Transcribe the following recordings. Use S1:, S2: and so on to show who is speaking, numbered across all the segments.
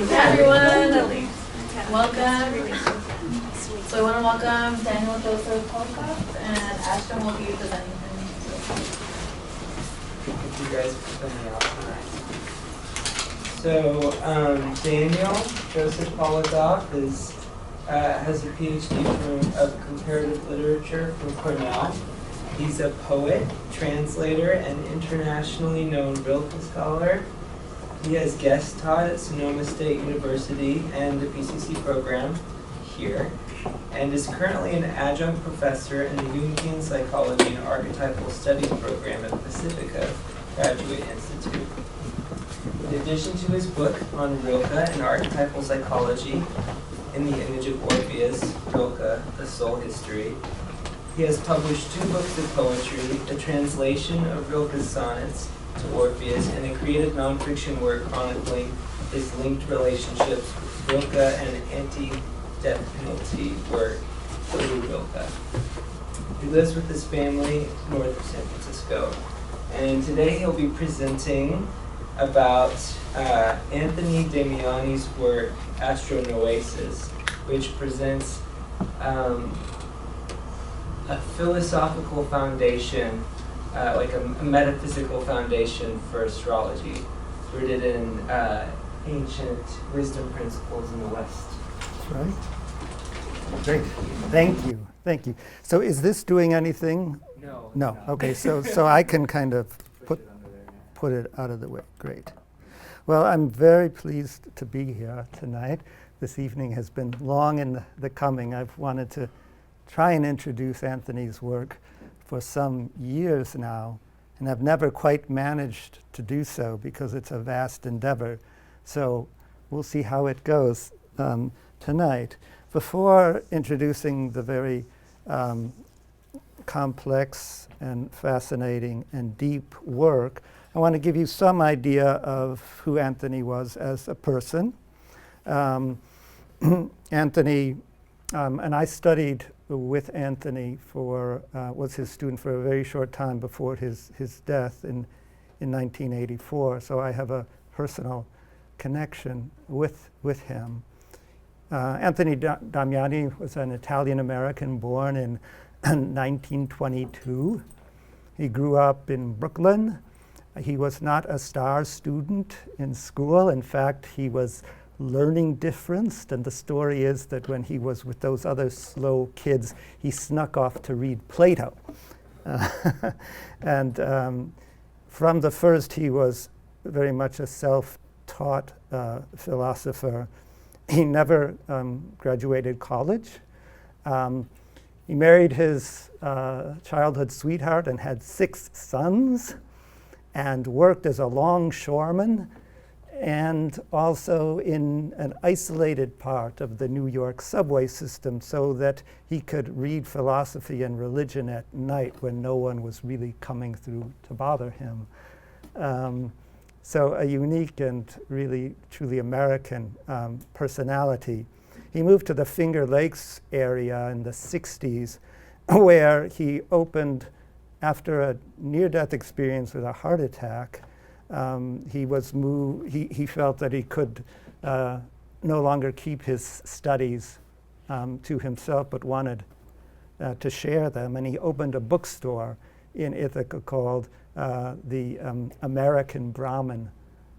S1: everyone. Welcome. So I want to welcome Daniel Polikoff, and Ashton will be presenting him.
S2: Thank you guys for coming out tonight. So Daniel Joseph Polikoff has a Ph.D. of comparative literature from Cornell. He's a poet, translator, and internationally known Rilke scholar. He has guest taught at Sonoma State University and the PCC program here, and is currently an adjunct professor in the Jungian Psychology and Archetypal Studies program at Pacifica Graduate Institute. In addition to his book on Rilke and archetypal psychology, In the Image of Orpheus, Rilke, The Soul History, he has published 2 books of poetry, a translation of Rilke's sonnets to Orpheus, and a creative nonfiction work chronicling his linked relationships with Rilke and anti-death penalty work through Rilke. He lives with his family north of San Francisco, and today he'll be presenting about Anthony Damiani's work, Astronoeisis, which presents a philosophical foundation, like a metaphysical foundation for astrology, rooted in ancient wisdom principles in the West.
S3: That's right. Great. Thank you. So is this doing anything?
S2: No.
S3: No. Okay, so I can kind of put it out of the way. Great. Well, I'm very pleased to be here tonight. This evening has been long in the coming. I've wanted to try and introduce Anthony's work for some years now, and I've never quite managed to do so because it's a vast endeavor. So we'll see how it goes tonight. Before introducing the very complex and fascinating and deep work, I want to give you some idea of who Anthony was as a person. Anthony, and I studied with Anthony was his student for a very short time before his death in 1984, so I have a personal connection with him. Anthony Damiani was an Italian-American born in 1922. He grew up in Brooklyn. He was not a star student in school. In fact, he was learning differenced, and the story is that when he was with those other slow kids, he snuck off to read Plato. And from the first, he was very much a self-taught philosopher. He never graduated college. He married his childhood sweetheart and had 6 sons, and worked as a longshoreman, and also in an isolated part of the New York subway system so that he could read philosophy and religion at night when no one was really coming through to bother him. So a unique and really truly American personality. He moved to the Finger Lakes area in the 60s, where he opened, after a near-death experience with a heart attack. He felt that he could no longer keep his studies to himself, but wanted to share them. And he opened a bookstore in Ithaca called the American Brahmin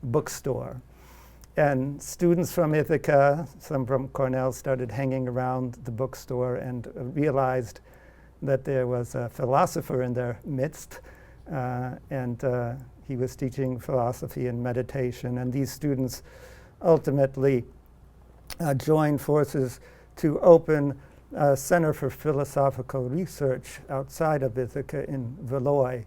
S3: Bookstore. And students from Ithaca, some from Cornell, started hanging around the bookstore and realized that there was a philosopher in their midst, and he was teaching philosophy and meditation. And these students ultimately joined forces to open a Center for Philosophical Research outside of Ithaca in Valois,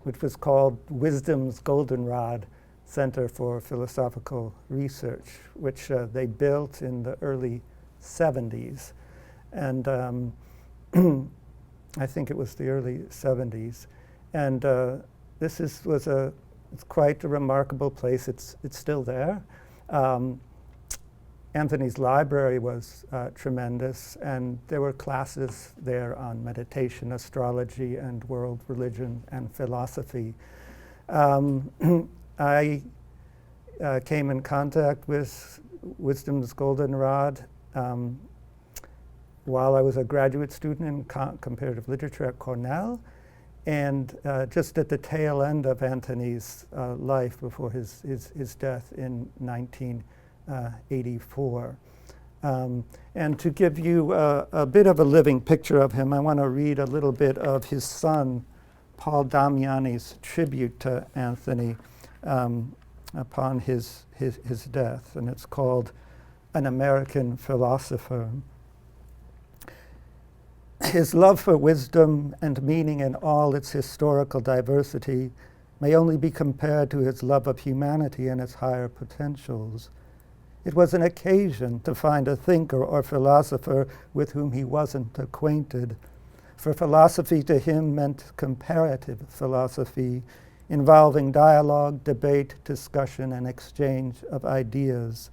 S3: which was called Wisdom's Goldenrod Center for Philosophical Research, which they built in the early 70s. And I think it was the early 70s. And this was it's quite a remarkable place. It's still there. Anthony's library was tremendous, and there were classes there on meditation, astrology, and world religion and philosophy. I came in contact with wisdom's goldenrod while I was a graduate student in comparative literature at Cornell, and just at the tail end of Anthony's life before his death in 1984. And to give you a bit of a living picture of him, I want to read a little bit of his son, Paul Damiani's tribute to Anthony upon his death, and it's called An American Philosopher. His love for wisdom and meaning in all its historical diversity may only be compared to his love of humanity and its higher potentials. It was an occasion to find a thinker or philosopher with whom he wasn't acquainted, for philosophy to him meant comparative philosophy, involving dialogue, debate, discussion, and exchange of ideas.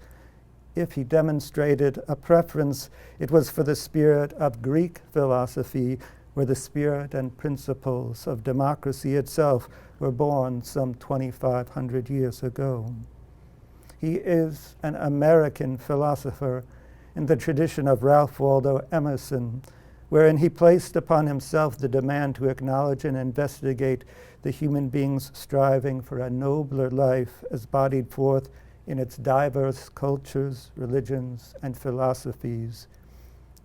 S3: If he demonstrated a preference, it was for the spirit of Greek philosophy, where the spirit and principles of democracy itself were born some 2,500 years ago. He is an American philosopher in the tradition of Ralph Waldo Emerson, wherein he placed upon himself the demand to acknowledge and investigate the human being's striving for a nobler life as bodied forth in its diverse cultures, religions, and philosophies.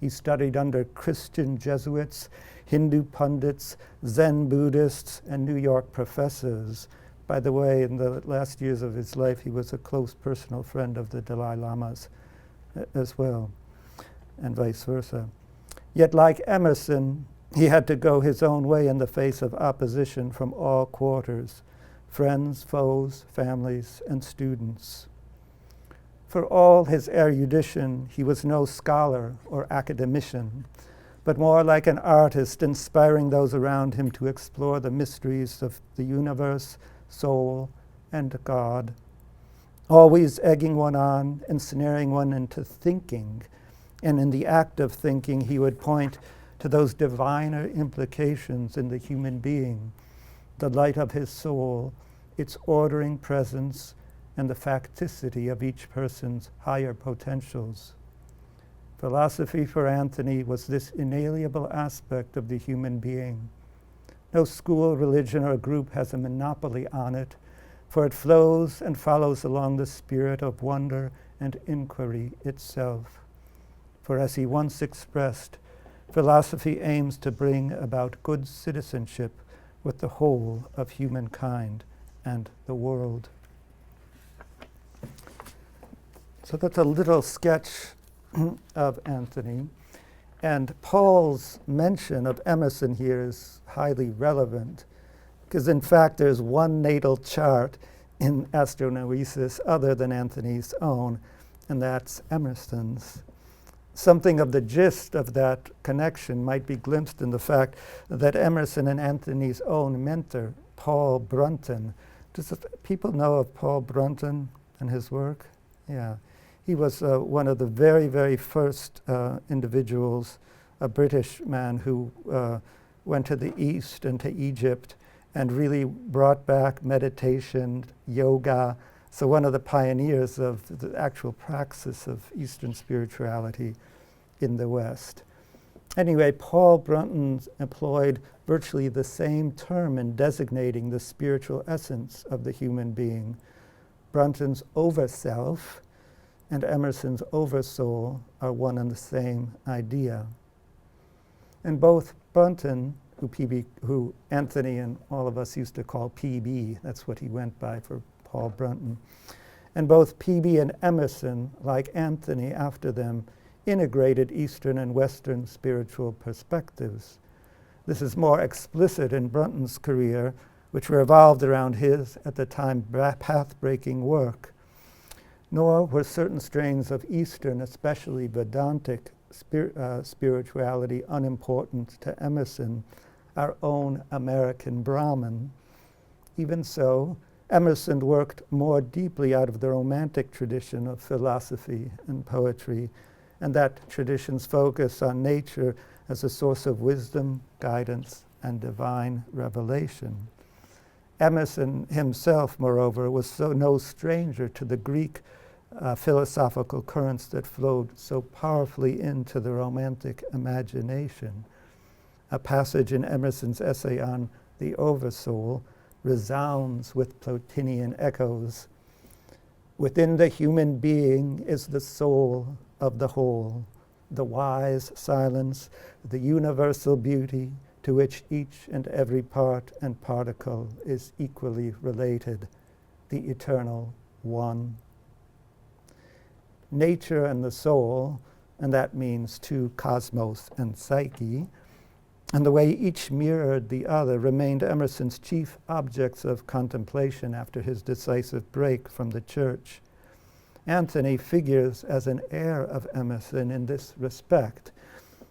S3: He studied under Christian Jesuits, Hindu pundits, Zen Buddhists, and New York professors. By the way, in the last years of his life, he was a close personal friend of the Dalai Lamas as well, and vice versa. Yet like Emerson, he had to go his own way in the face of opposition from all quarters, friends, foes, families, and students. For all his erudition, he was no scholar or academician, but more like an artist inspiring those around him to explore the mysteries of the universe, soul, and God, always egging one on, ensnaring one into thinking. And in the act of thinking, he would point to those diviner implications in the human being, the light of his soul, its ordering presence, and the facticity of each person's higher potentials. Philosophy for Anthony was this inalienable aspect of the human being. No school, religion, or group has a monopoly on it, for it flows and follows along the spirit of wonder and inquiry itself. For as he once expressed, philosophy aims to bring about good citizenship with the whole of humankind and the world. So that's a little sketch of Anthony. And Paul's mention of Emerson here is highly relevant, because in fact there's one natal chart in Astronoeisis other than Anthony's own, and that's Emerson's. Something of the gist of that connection might be glimpsed in the fact that Emerson and Anthony's own mentor, Paul Brunton. Does people know of Paul Brunton and his work? Yeah. He was one of the very, very first individuals, a British man who went to the East and to Egypt and really brought back meditation, yoga. So one of the pioneers of the actual praxis of Eastern spirituality in the West. Anyway, Paul Brunton employed virtually the same term in designating the spiritual essence of the human being. Brunton's over-self and Emerson's oversoul are one and the same idea. And both Brunton, who Anthony and all of us used to call PB, that's what he went by for Paul Brunton, and both PB and Emerson, like Anthony after them, integrated Eastern and Western spiritual perspectives. This is more explicit in Brunton's career, which revolved around his, at the time, path-breaking work. Nor were certain strains of Eastern, especially Vedantic spirituality, unimportant to Emerson, our own American Brahmin. Even so, Emerson worked more deeply out of the Romantic tradition of philosophy and poetry, and that tradition's focus on nature as a source of wisdom, guidance, and divine revelation. Emerson himself, moreover, was no stranger to the Greek philosophical currents that flowed so powerfully into the Romantic imagination. A passage in Emerson's essay on the Oversoul resounds with Plotinian echoes. Within the human being is the soul of the whole, the wise silence, the universal beauty to which each and every part and particle is equally related, the eternal one. Nature and the soul, and that means two, cosmos and psyche, and the way each mirrored the other remained Emerson's chief objects of contemplation after his decisive break from the church. Anthony figures as an heir of Emerson in this respect,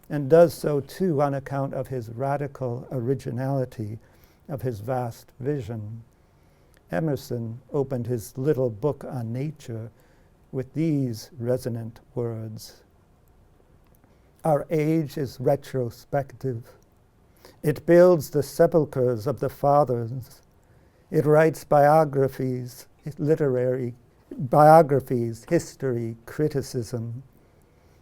S3: and does so too on account of his radical originality, of his vast vision. Emerson opened his little book on nature with these resonant words: "Our age is retrospective. It builds the sepulchres of the fathers. It writes biographies, literary biographies, history, criticism.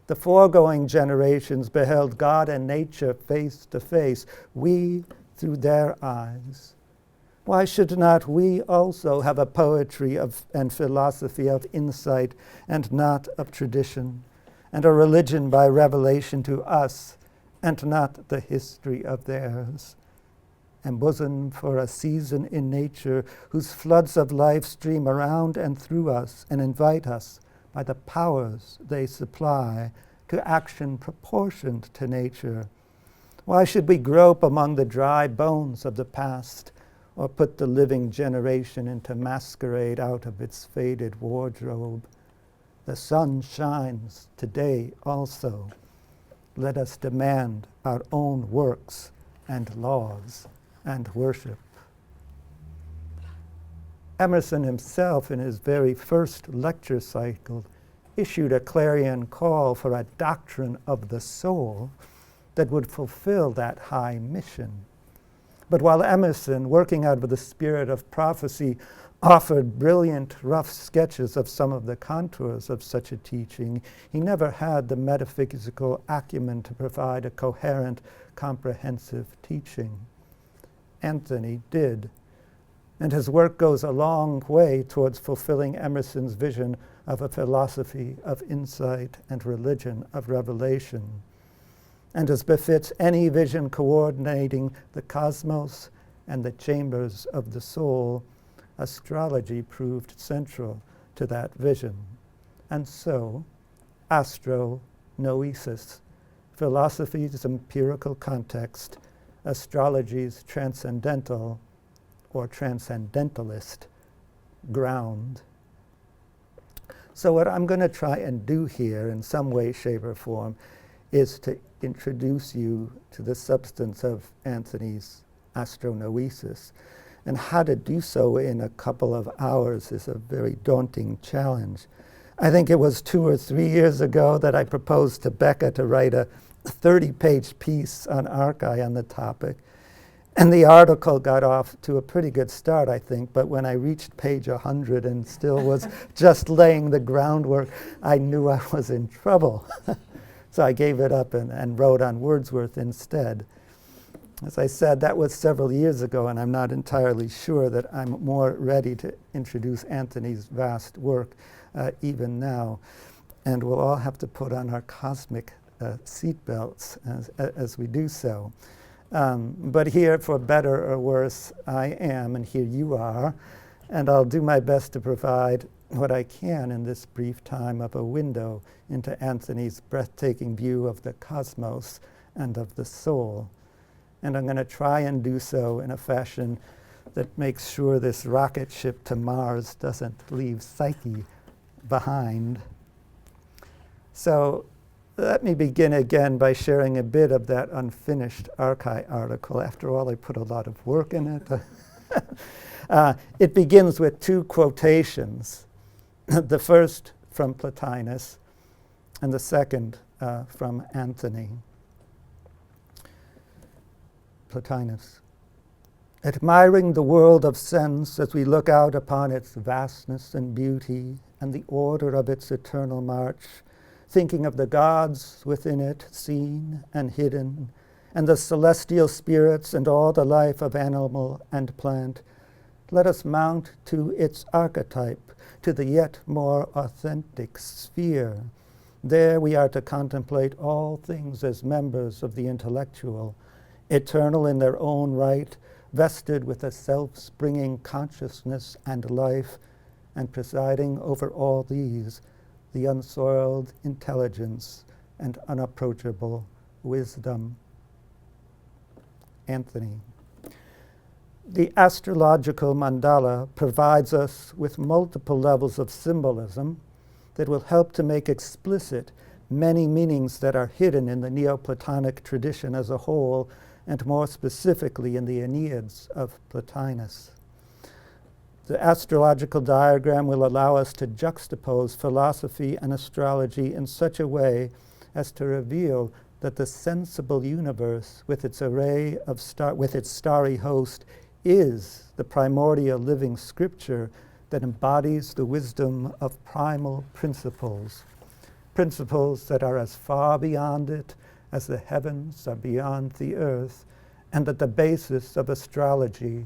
S3: The foregoing generations beheld God and nature face to face, we through their eyes. Why should not we also have a poetry and philosophy of insight and not of tradition, and a religion by revelation to us and not the history of theirs? Embosomed for a season in nature whose floods of life stream around and through us and invite us by the powers they supply to action proportioned to nature. Why should we grope among the dry bones of the past, or put the living generation into masquerade out of its faded wardrobe? The sun shines today also. Let us demand our own works and laws and worship." Emerson himself, in his very first lecture cycle, issued a clarion call for a doctrine of the soul that would fulfill that high mission. But while Emerson, working out of the spirit of prophecy, offered brilliant, rough sketches of some of the contours of such a teaching, he never had the metaphysical acumen to provide a coherent, comprehensive teaching. Anthony did, and his work goes a long way towards fulfilling Emerson's vision of a philosophy of insight and religion of revelation. And as befits any vision coordinating the cosmos and the chambers of the soul, astrology proved central to that vision. And so, Astronoeisis, philosophy's empirical context, astrology's transcendental or transcendentalist ground. So what I'm going to try and do here in some way, shape, or form is to introduce you to the substance of Anthony's Astronoeisis. And how to do so in a couple of hours is a very daunting challenge. I think it was 2 or 3 years ago that I proposed to Becca to write a 30-page piece on archae on the topic. And the article got off to a pretty good start, I think, but when I reached page 100 and still was just laying the groundwork, I knew I was in trouble. So I gave it up and wrote on Wordsworth instead. As I said, that was several years ago, and I'm not entirely sure that I'm more ready to introduce Anthony's vast work even now. And we'll all have to put on our cosmic seatbelts as we do so. But here, for better or worse, I am, and here you are, and I'll do my best to provide what I can in this brief time of a window into Anthony's breathtaking view of the cosmos and of the soul. And I'm going to try and do so in a fashion that makes sure this rocket ship to Mars doesn't leave Psyche behind. So let me begin again by sharing a bit of that unfinished archive article. After all, I put a lot of work in it. It begins with 2 quotations. The first from Plotinus, and the second from Anthony. Plotinus. admiring the world of sense as we look out upon its vastness and beauty and the order of its eternal march, thinking of the gods within it, seen and hidden, and the celestial spirits and all the life of animal and plant, let us mount to its archetype, to the yet more authentic sphere. There we are to contemplate all things as members of the intellectual, eternal in their own right, vested with a self-springing consciousness and life, and presiding over all these, the unsoiled intelligence and unapproachable wisdom. Anthony. The astrological mandala provides us with multiple levels of symbolism that will help to make explicit many meanings that are hidden in the Neoplatonic tradition as a whole, and more specifically in the Aeneids of Plotinus. The astrological diagram will allow us to juxtapose philosophy and astrology in such a way as to reveal that the sensible universe, with its array of with its starry host, is the primordial living scripture that embodies the wisdom of primal principles, principles that are as far beyond it as the heavens are beyond the earth, and that the basis of astrology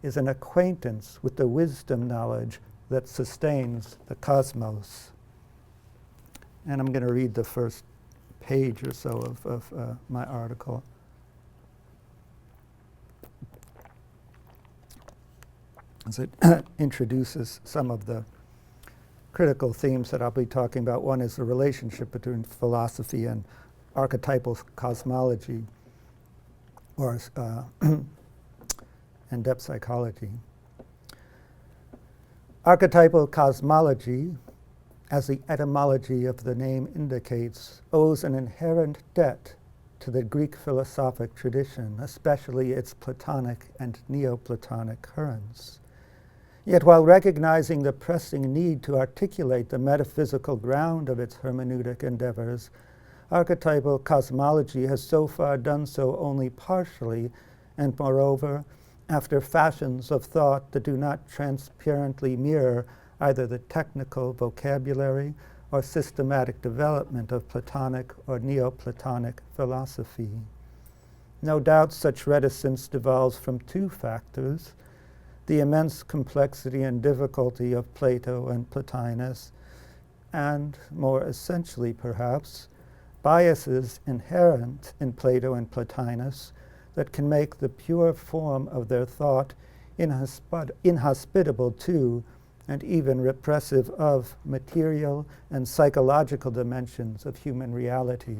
S3: is an acquaintance with the wisdom knowledge that sustains the cosmos. And I'm going to read the first page or so of my article. As it introduces some of the critical themes that I'll be talking about. One is the relationship between philosophy and archetypal cosmology, or in-depth psychology. Archetypal cosmology, as the etymology of the name indicates, owes an inherent debt to the Greek philosophic tradition, especially its Platonic and Neoplatonic currents. Yet while recognizing the pressing need to articulate the metaphysical ground of its hermeneutic endeavors, archetypal cosmology has so far done so only partially, and moreover, after fashions of thought that do not transparently mirror either the technical vocabulary or systematic development of Platonic or Neoplatonic philosophy. No doubt such reticence devolves from two factors: the immense complexity and difficulty of Plato and Plotinus, and, more essentially perhaps, biases inherent in Plato and Plotinus that can make the pure form of their thought inhospitable to, and even repressive of, material and psychological dimensions of human reality.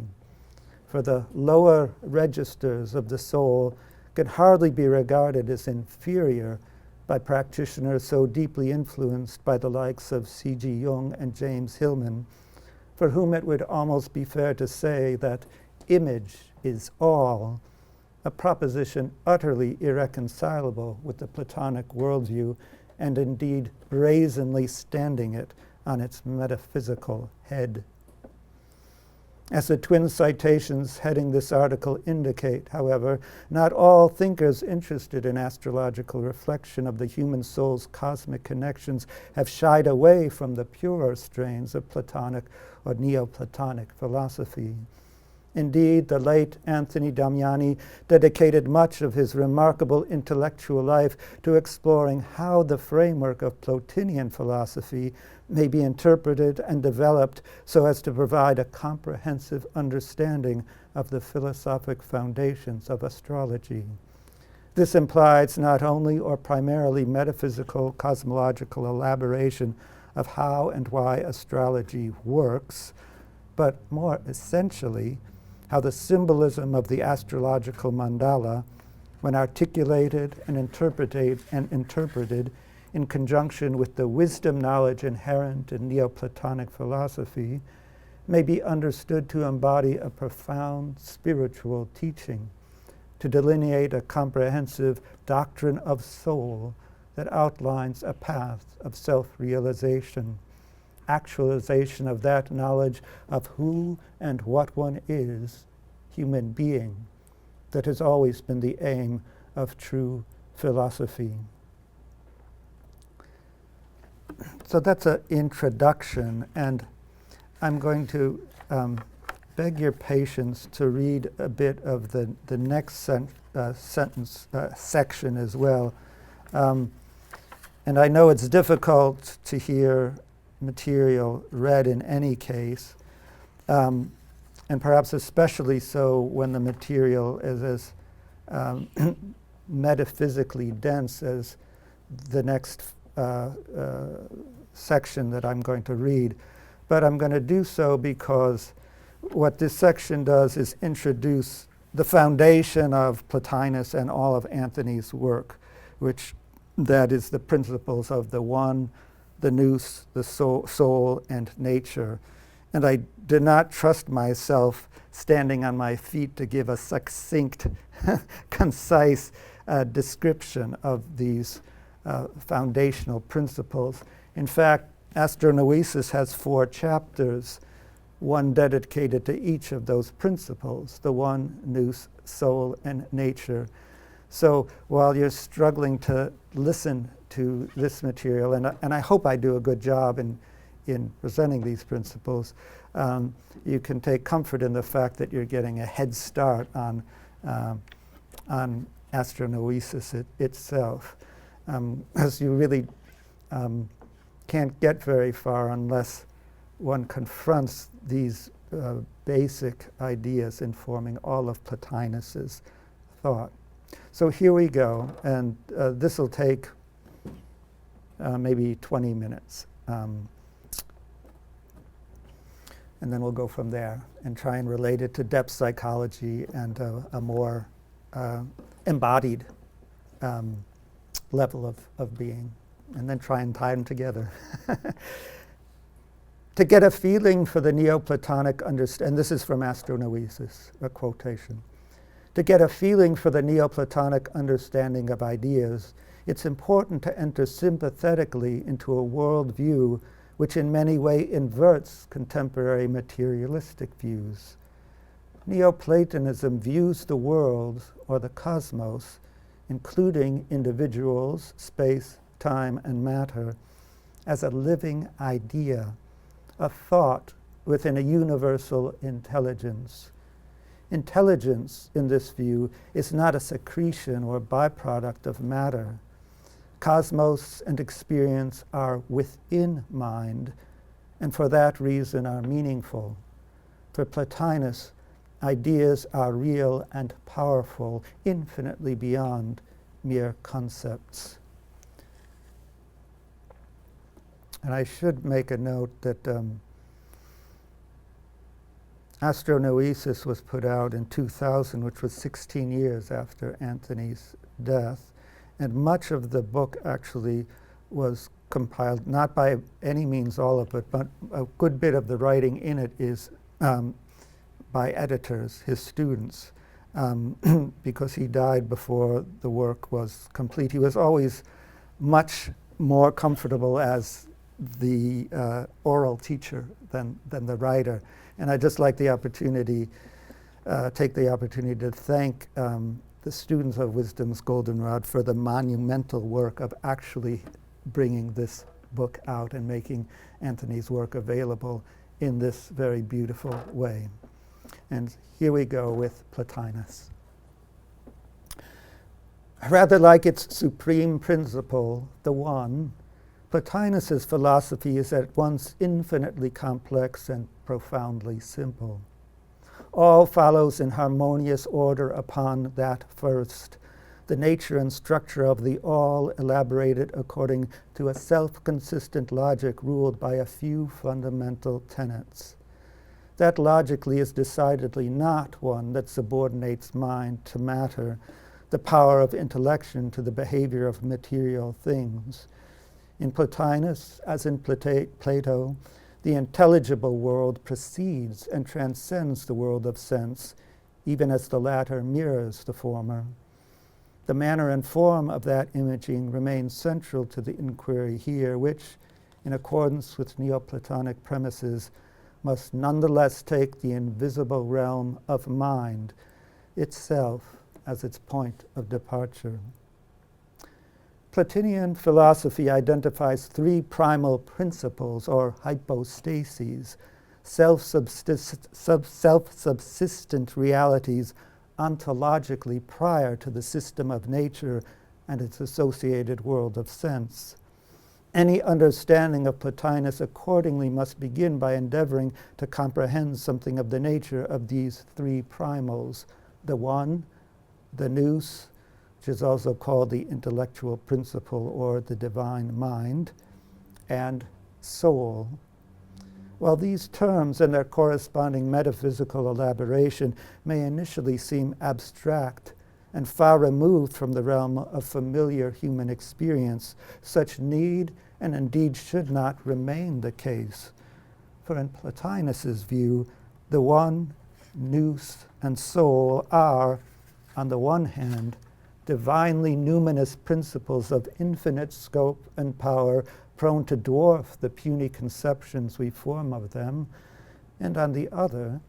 S3: For the lower registers of the soul can hardly be regarded as inferior by practitioners so deeply influenced by the likes of C.G. Jung and James Hillman, for whom it would almost be fair to say that image is all, a proposition utterly irreconcilable with the Platonic worldview, and indeed brazenly standing it on its metaphysical head. As the twin citations heading this article indicate, however, not all thinkers interested in astrological reflection of the human soul's cosmic connections have shied away from the purer strains of Platonic or Neoplatonic philosophy. Indeed, the late Anthony Damiani dedicated much of his remarkable intellectual life to exploring how the framework of Plotinian philosophy may be interpreted and developed so as to provide a comprehensive understanding of the philosophic foundations of astrology. This implies not only or primarily metaphysical cosmological elaboration of how and why astrology works, but more essentially, how the symbolism of the astrological mandala, when articulated and interpreted in conjunction with the wisdom knowledge inherent in Neoplatonic philosophy, may be understood to embody a profound spiritual teaching, to delineate a comprehensive doctrine of soul that outlines a path of self-realization, actualization of that knowledge of who and what one is, human being, that has always been the aim of true philosophy. So that's an introduction, and I'm going to beg your patience to read a bit of the next section as well. And I know it's difficult to hear material read in any case, and perhaps especially so when the material is as metaphysically dense as the next section that I'm going to read. But I'm going to do so because what this section does is introduce the foundation of Plotinus and all of Anthony's work, which that is the principles of the One, the Nous, the soul, and nature. And I did not trust myself standing on my feet to give a succinct, concise description of these foundational principles. In fact, Astronoeisis has 4 chapters, one dedicated to each of those principles, the One, Nous, soul, and nature. So while you're struggling to listen to this material, and I hope I do a good job in presenting these principles, you can take comfort in the fact that you're getting a head start on Astronoeisis itself, as you really can't get very far unless one confronts these basic ideas informing all of Plotinus's thought. So here we go, and this will take maybe 20 minutes. And then we'll go from there and try and relate it to depth psychology and a more embodied level of being, and then try and tie them together. To get a feeling for the Neoplatonic and this is from Astronoeisis, a quotation. To get a feeling for the Neoplatonic understanding of ideas, it's important to enter sympathetically into a worldview which in many ways inverts contemporary materialistic views. Neoplatonism views the world, or the cosmos, including individuals, space, time, and matter, as a living idea, a thought within a universal intelligence. Intelligence, in this view, is not a secretion or byproduct of matter. Cosmos and experience are within mind, and for that reason are meaningful. For Plotinus, ideas are real and powerful, infinitely beyond mere concepts. And I should make a note that Astronoeisis was put out in 2000, which was 16 years after Anthony's death. And much of the book actually was compiled, not by any means all of it, but a good bit of the writing in it is by editors, his students, because he died before the work was complete. He was always much more comfortable as the oral teacher than the writer. And I just like the opportunity, take the opportunity to thank the students of Wisdom's Goldenrod for the monumental work of actually bringing this book out and making Anthony's work available in this very beautiful way. And here we go with Plotinus. Rather like its supreme principle, the One, Plotinus's philosophy is at once infinitely complex and profoundly simple. All follows in harmonious order upon that first, the nature and structure of the all elaborated according to a self-consistent logic ruled by a few fundamental tenets. That logically is decidedly not one that subordinates mind to matter, the power of intellection to the behavior of material things. In Plotinus, as in Plato, the intelligible world precedes and transcends the world of sense, even as the latter mirrors the former. The manner and form of that imaging remains central to the inquiry here, which, in accordance with Neoplatonic premises, must nonetheless take the invisible realm of mind itself as its point of departure. Platonian philosophy identifies three primal principles or hypostases, self-subsistent realities ontologically prior to the system of nature and its associated world of sense. Any understanding of Plotinus accordingly must begin by endeavoring to comprehend something of the nature of these three primals, the one, the nous, which is also called the intellectual principle or the divine mind, and soul. While these terms and their corresponding metaphysical elaboration may initially seem abstract and far removed from the realm of familiar human experience, such need and indeed should not remain the case. For in Plotinus's view, the one, nous, and soul are, on the one hand, divinely numinous principles of infinite scope and power, prone to dwarf the puny conceptions we form of them, and on the other,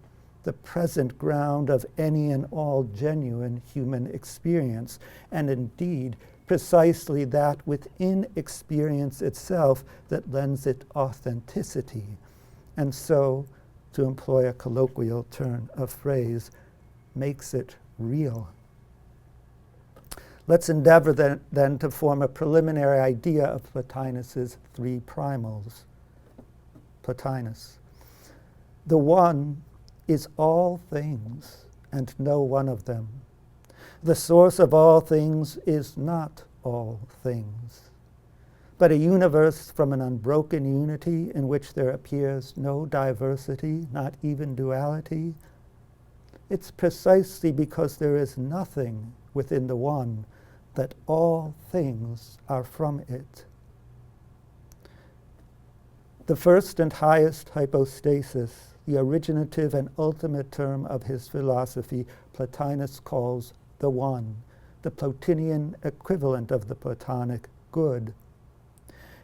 S3: the present ground of any and all genuine human experience, and indeed precisely that within experience itself that lends it authenticity, and so, to employ a colloquial turn of phrase, makes it real. Let's endeavor then to form a preliminary idea of Plotinus's three primals. Plotinus. The one is all things and no one of them. The source of all things is not all things, but a universe from an unbroken unity in which there appears no diversity, not even duality. It's precisely because there is nothing within the one that all things are from it. The first and highest hypostasis, the originative and ultimate term of his philosophy, Plotinus calls the one, the Plotinian equivalent of the Platonic good.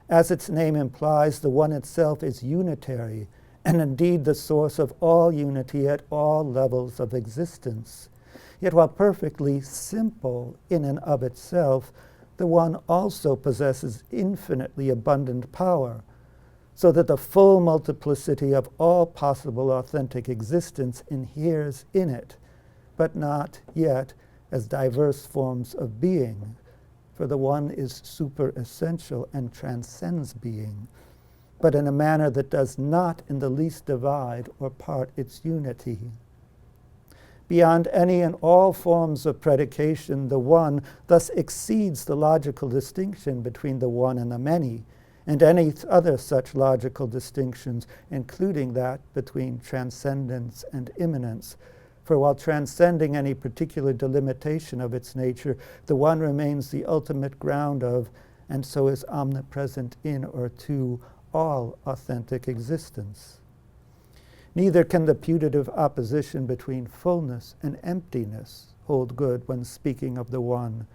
S3: As its name implies, the one itself is unitary, and indeed the source of all unity at all levels of existence. Yet while perfectly simple in and of itself, the one also possesses infinitely abundant power, so that the full multiplicity of all possible authentic existence inheres in it, but not yet as diverse forms of being, for the one is super-essential and transcends being, but in a manner that does not in the least divide or part its unity. Beyond any and all forms of predication, the one thus exceeds the logical distinction between the one and the many, and any other such logical distinctions, including that between transcendence and immanence. For while transcending any particular delimitation of its nature, the one remains the ultimate ground of, and so is omnipresent in or to, all authentic existence. Neither can the putative opposition between fullness and emptiness hold good when speaking of the one,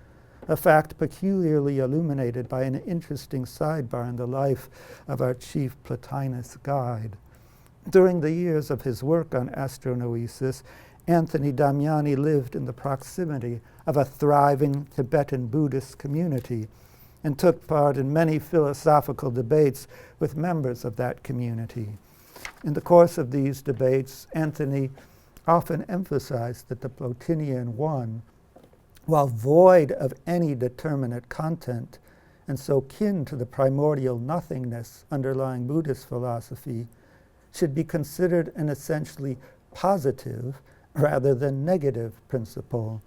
S3: a fact peculiarly illuminated by an interesting sidebar in the life of our chief Plotinus guide. During the years of his work on Astronoeisis, Anthony Damiani lived in the proximity of a thriving Tibetan Buddhist community and took part in many philosophical debates with members of that community. In the course of these debates, Anthony often emphasized that the Plotinian one, while void of any determinate content, and so kin to the primordial nothingness underlying Buddhist philosophy, should be considered an essentially positive rather than negative principle,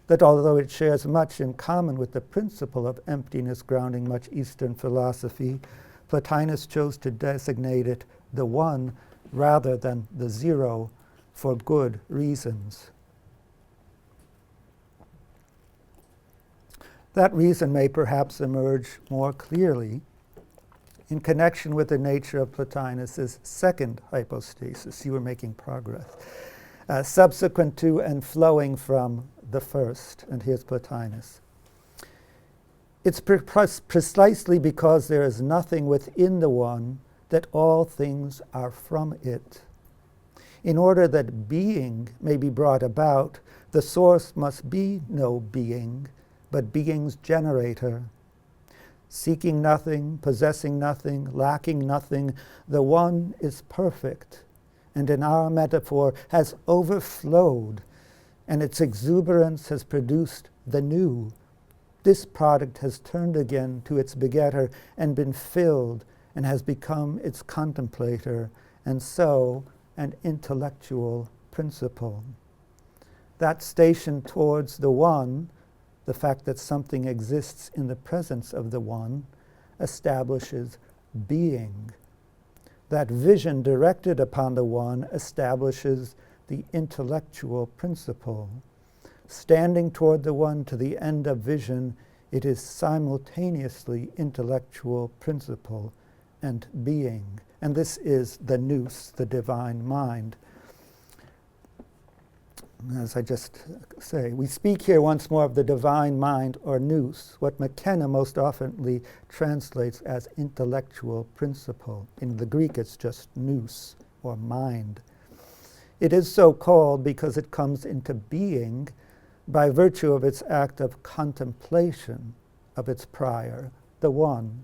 S3: that although it shares much in common with the principle of emptiness grounding much Eastern philosophy, Plotinus chose to designate it the one rather than the zero for good reasons. That reason may perhaps emerge more clearly in connection with the nature of Plotinus's second hypostasis. You were making progress. Subsequent to and flowing from the first, and here's Plotinus. It's precisely because there is nothing within the one that all things are from it. In order that being may be brought about, the source must be no being, but being's generator. seeking nothing, possessing nothing, lacking nothing. The one is perfect, and in our metaphor has overflowed, and its exuberance has produced the new. This product has turned again to its begetter and been filled and has become its contemplator, and so an intellectual principle. That station towards the one, the fact that something exists in the presence of the one, establishes being. That vision directed upon the one establishes the intellectual principle. Standing toward the one to the end of vision, it is simultaneously intellectual principle and being. And this is the nous, the divine mind. As I just say, we speak here once more of the divine mind, or nous, what McKenna most oftenly translates as intellectual principle. In the Greek, it's just nous, or mind. It is so called because it comes into being by virtue of its act of contemplation of its prior, the one.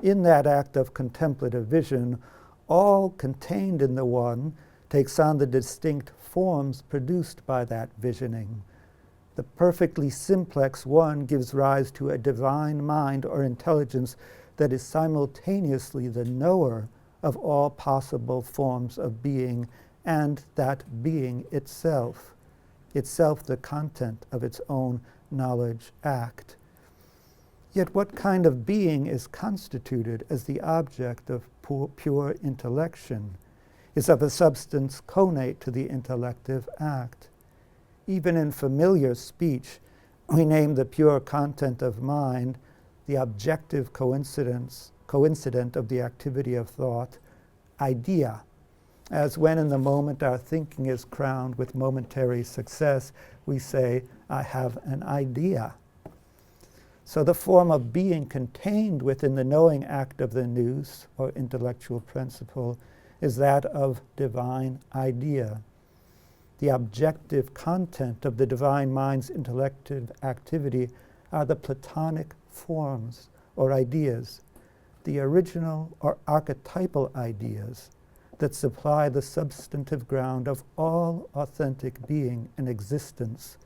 S3: In that act of contemplative vision, all contained in the one takes on the distinct forms produced by that visioning. The perfectly simplex one gives rise to a divine mind or intelligence that is simultaneously the knower of all possible forms of being, and that being itself the content of its own knowledge act. Yet what kind of being is constituted as the object of pure intellection is of a substance connate to the intellective act. Even in familiar speech, we name the pure content of mind the objective coincident of the activity of thought, idea, as when in the moment our thinking is crowned with momentary success, we say, I have an idea. So the form of being contained within the knowing act of the nous, or intellectual principle, is that of divine idea. The objective content of the divine mind's intellective activity are the Platonic forms, or ideas, the original or archetypal ideas that supply the substantive ground of all authentic being and existence,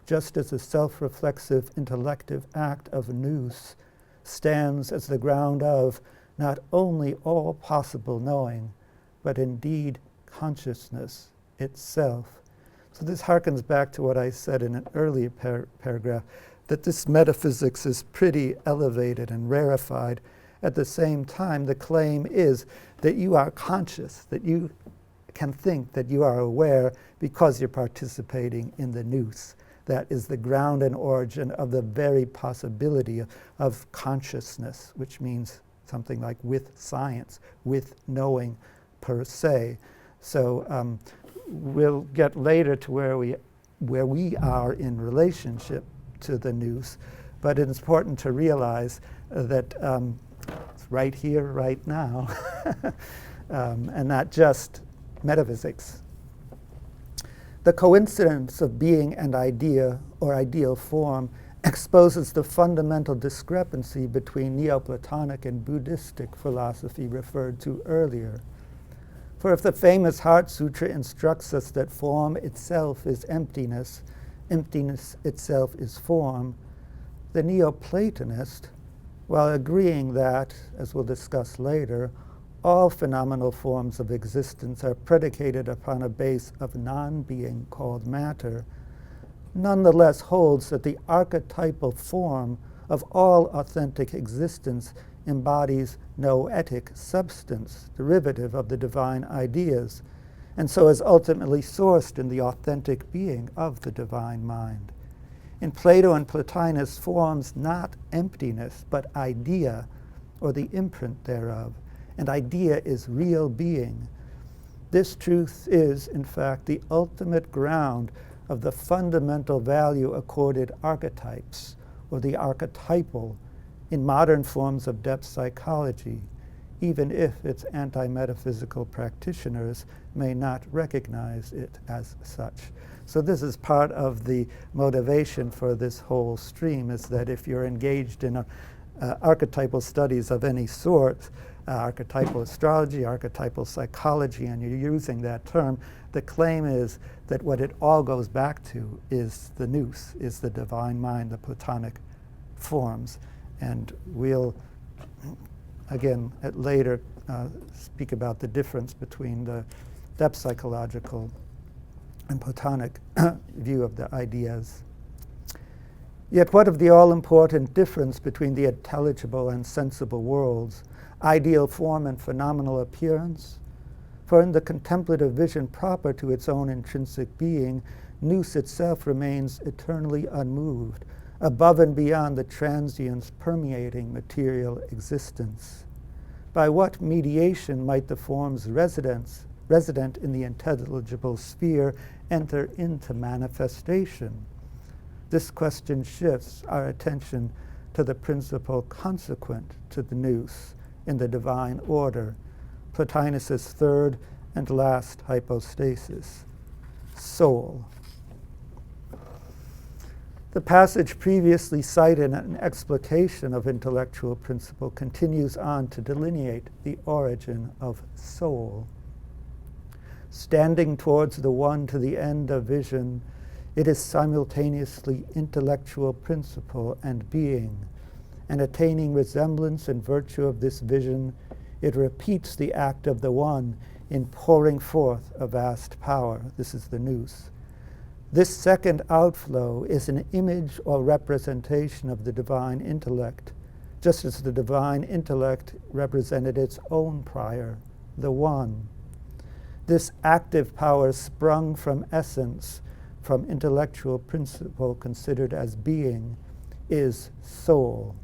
S3: just as the self-reflexive intellective act of nous stands as the ground of not only all possible knowing, but indeed consciousness itself. So this harkens back to what I said in an earlier paragraph, that this metaphysics is pretty elevated and rarefied. At the same time, the claim is that you are conscious, that you can think, that you are aware because you're participating in the nous. That is the ground and origin of the very possibility of consciousness, which means something like with science, with knowing per se. So we'll get later to where we are in relationship to the nous, but it's important to realize that it's right here, right now, and not just metaphysics. The coincidence of being and idea, or ideal form, exposes the fundamental discrepancy between Neoplatonic and Buddhistic philosophy referred to earlier. For if the famous Heart Sutra instructs us that form itself is emptiness, emptiness itself is form, the Neoplatonist, while agreeing that, as we'll discuss later, all phenomenal forms of existence are predicated upon a base of non-being called matter, nonetheless holds that the archetypal form of all authentic existence embodies noetic substance, derivative of the divine ideas, and so is ultimately sourced in the authentic being of the divine mind. In Plato and Plotinus, forms not emptiness, but idea, or the imprint thereof, and idea is real being. This truth is, in fact, the ultimate ground of the fundamental value accorded archetypes, or the archetypal, in modern forms of depth psychology, even if its anti-metaphysical practitioners may not recognize it as such. So this is part of the motivation for this whole stream, is that if you're engaged in archetypal studies of any sort, archetypal astrology, archetypal psychology, and you're using that term, the claim is that what it all goes back to is the nous, is the divine mind, the Platonic forms. And we'll, again, later speak about the difference between the depth psychological and Platonic view of the ideas. Yet what of the all-important difference between the intelligible and sensible worlds, ideal form and phenomenal appearance? For in the contemplative vision proper to its own intrinsic being, nous itself remains eternally unmoved, above and beyond the transience permeating material existence. By what mediation might the forms resident in the intelligible sphere enter into manifestation? This question shifts our attention to the principle consequent to the nous in the divine order, Plotinus' third and last hypostasis, soul. The passage previously cited in an explication of intellectual principle continues on to delineate the origin of soul. Standing towards the one to the end of vision, it is simultaneously intellectual principle and being, and attaining resemblance and virtue of this vision, it repeats the act of the one in pouring forth a vast power. This is the nous. This second outflow is an image or representation of the divine intellect, just as the divine intellect represented its own prior, the one. This active power sprung from essence, from intellectual principle considered as being, is soul.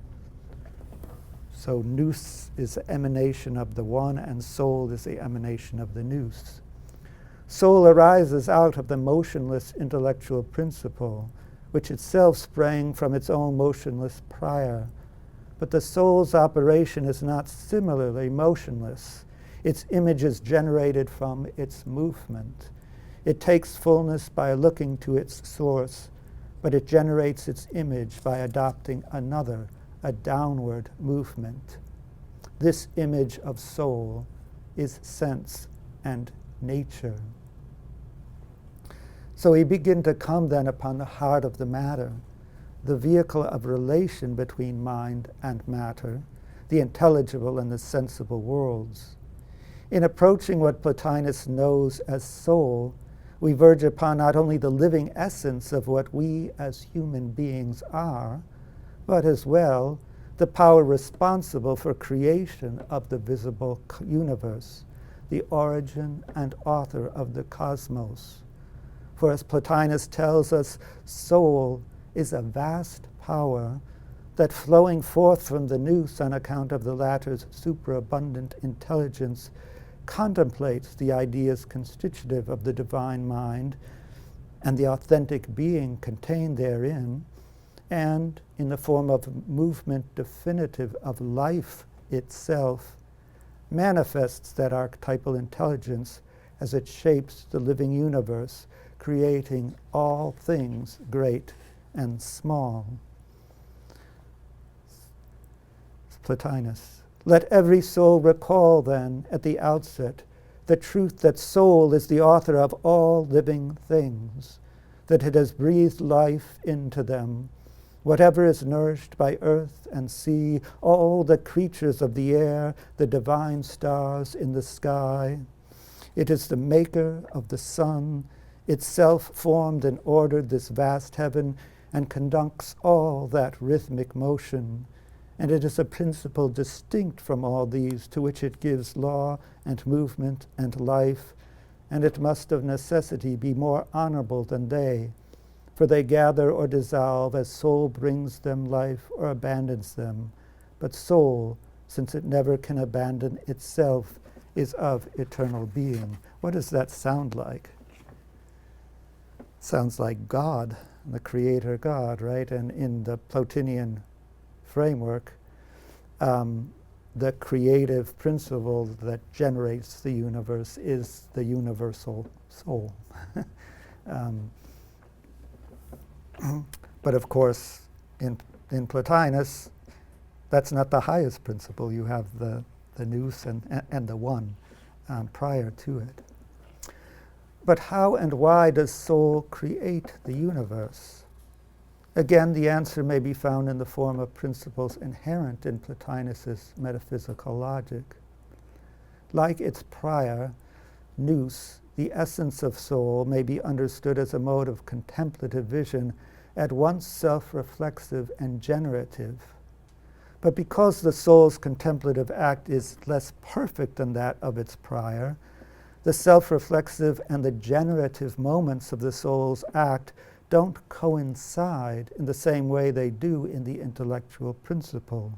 S3: So nous is the emanation of the one, and soul is the emanation of the nous. Soul arises out of the motionless intellectual principle, which itself sprang from its own motionless prior. But the soul's operation is not similarly motionless. Its image is generated from its movement. It takes fullness by looking to its source, but it generates its image by adopting another, a downward movement. This image of soul is sense and nature. So we begin to come then upon the heart of the matter, the vehicle of relation between mind and matter, the intelligible and the sensible worlds. In approaching what Plotinus knows as soul, we verge upon not only the living essence of what we as human beings are, but as well the power responsible for creation of the visible universe, the origin and author of the cosmos. For as Plotinus tells us, soul is a vast power that, flowing forth from the nous on account of the latter's superabundant intelligence, contemplates the ideas constitutive of the divine mind and the authentic being contained therein, and in the form of movement definitive of life itself, manifests that archetypal intelligence as it shapes the living universe, creating all things great and small. Plotinus. Let every soul recall then at the outset the truth that soul is the author of all living things, that it has breathed life into them. Whatever is nourished by earth and sea, all the creatures of the air, the divine stars in the sky. It is the maker of the sun, itself formed and ordered this vast heaven and conducts all that rhythmic motion. And it is a principle distinct from all these, to which it gives law and movement and life, and it must of necessity be more honorable than they, for they gather or dissolve as soul brings them life or abandons them. But soul, since it never can abandon itself, is of eternal being. What does that sound like? Sounds like God, the creator God, right? And in the Plotinian framework, the creative principle that generates the universe is the universal soul. But of course, in Plotinus, That's not the highest principle. You have the nous and the one prior to it. But how and why does soul create the universe? Again, the answer may be found in the form of principles inherent in Plotinus' metaphysical logic. Like its prior, nous, the essence of soul, may be understood as a mode of contemplative vision, at once self-reflexive and generative. But because the soul's contemplative act is less perfect than that of its prior, the self-reflexive and the generative moments of the soul's act don't coincide in the same way they do in the intellectual principle.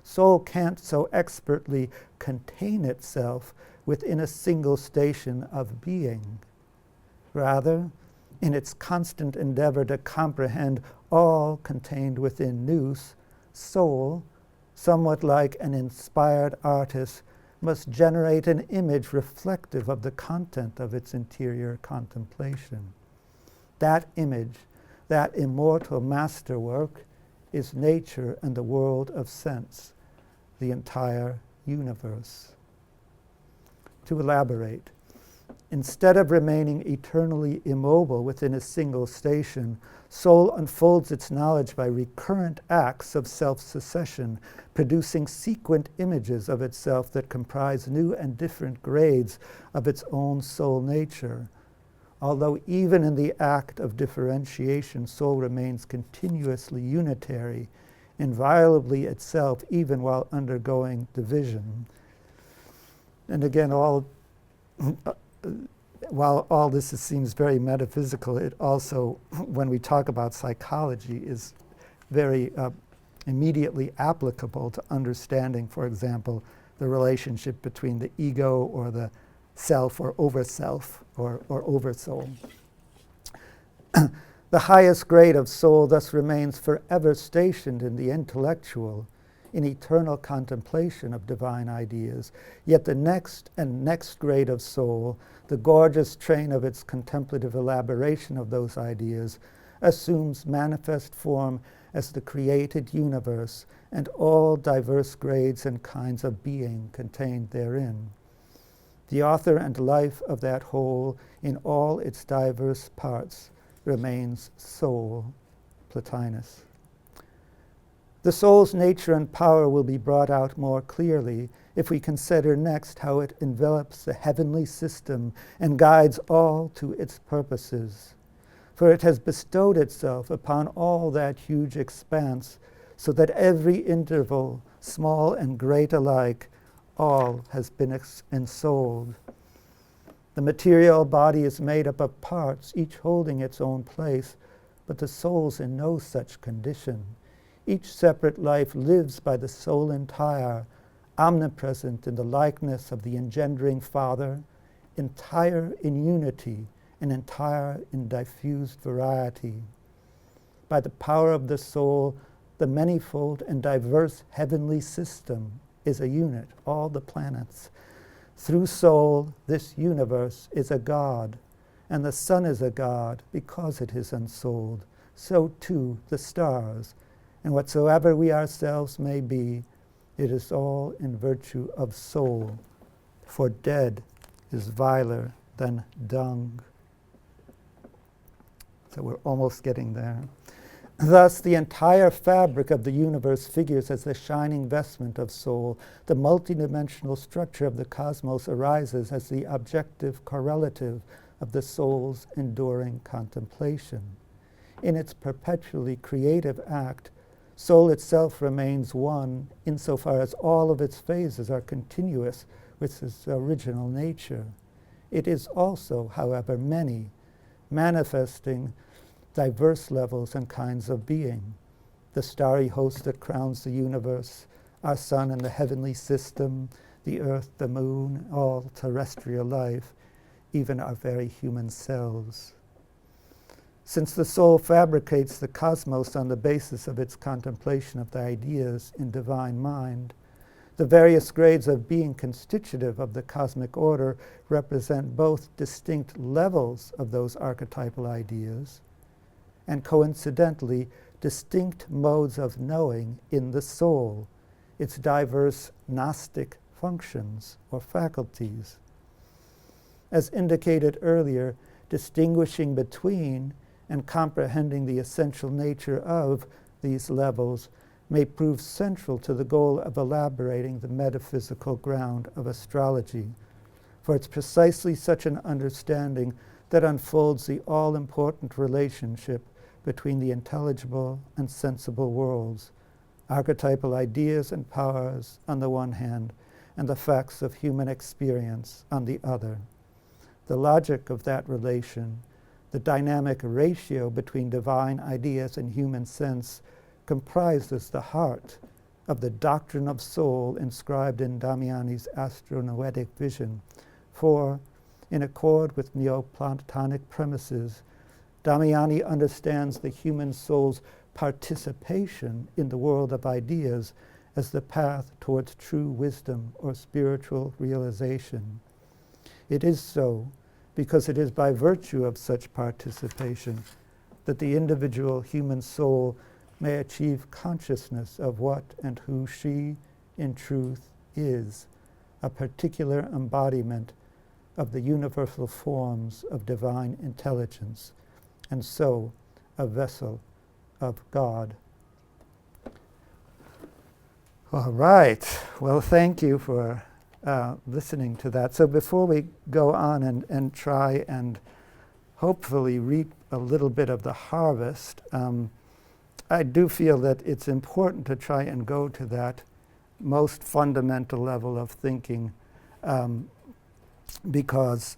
S3: Soul can't so expertly contain itself within a single station of being. Rather, in its constant endeavor to comprehend all contained within nous, soul, somewhat like an inspired artist, must generate an image reflective of the content of its interior contemplation. That image, that immortal masterwork, is nature and the world of sense, the entire universe. To elaborate, instead of remaining eternally immobile within a single station, soul unfolds its knowledge by recurrent acts of self-succession, producing sequent images of itself that comprise new and different grades of its own soul nature. Although even in the act of differentiation, soul remains continuously unitary, inviolably itself, even while undergoing division. And again, while all this seems very metaphysical, it also, when we talk about psychology, is very immediately applicable to understanding, for example, the relationship between the ego or the self or over-self or over-soul. The highest grade of soul thus remains forever stationed in the intellectual, in eternal contemplation of divine ideas. Yet the next and next grade of soul, the gorgeous train of its contemplative elaboration of those ideas, assumes manifest form as the created universe and all diverse grades and kinds of being contained therein. The author and life of that whole, in all its diverse parts, remains soul, Plotinus. The soul's nature and power will be brought out more clearly if we consider next how it envelops the heavenly system and guides all to its purposes. For it has bestowed itself upon all that huge expanse, so that every interval, small and great alike, all has been ensouled. The material body is made up of parts, each holding its own place, but the soul's in no such condition. Each separate life lives by the soul entire, omnipresent in the likeness of the engendering Father, entire in unity and entire in diffused variety. By the power of the soul, the manifold and diverse heavenly system is a unit, all the planets. Through soul, this universe is a God, and the sun is a God because it is unsouled. So too the stars, and whatsoever we ourselves may be, it is all in virtue of soul, for dead is viler than dung. So we're almost getting there. Thus, the entire fabric of the universe figures as the shining vestment of soul. The multidimensional structure of the cosmos arises as the objective correlative of the soul's enduring contemplation. In its perpetually creative act, soul itself remains one insofar as all of its phases are continuous with its original nature. It is also, however, many, manifesting diverse levels and kinds of being. The starry host that crowns the universe, our sun and the heavenly system, the earth, the moon, all terrestrial life, even our very human selves. Since the soul fabricates the cosmos on the basis of its contemplation of the ideas in divine mind, the various grades of being constitutive of the cosmic order represent both distinct levels of those archetypal ideas, and coincidentally distinct modes of knowing in the soul, its diverse Gnostic functions or faculties. As indicated earlier, distinguishing between and comprehending the essential nature of these levels may prove central to the goal of elaborating the metaphysical ground of astrology, for it's precisely such an understanding that unfolds the all-important relationship between the intelligible and sensible worlds, archetypal ideas and powers on the one hand, and the facts of human experience on the other. The logic of that relation, the dynamic ratio between divine ideas and human sense, comprises the heart of the doctrine of soul inscribed in Damiani's Astronoeitic vision. For, in accord with Neoplatonic premises, Damiani understands the human soul's participation in the world of ideas as the path towards true wisdom or spiritual realization. It is so because it is by virtue of such participation that the individual human soul may achieve consciousness of what and who she, in truth, is, a particular embodiment of the universal forms of divine intelligence, and so a vessel of God. All right. Well, thank you for listening to that. So before we go on and try and hopefully reap a little bit of the harvest, I do feel that it's important to try and go to that most fundamental level of thinking, because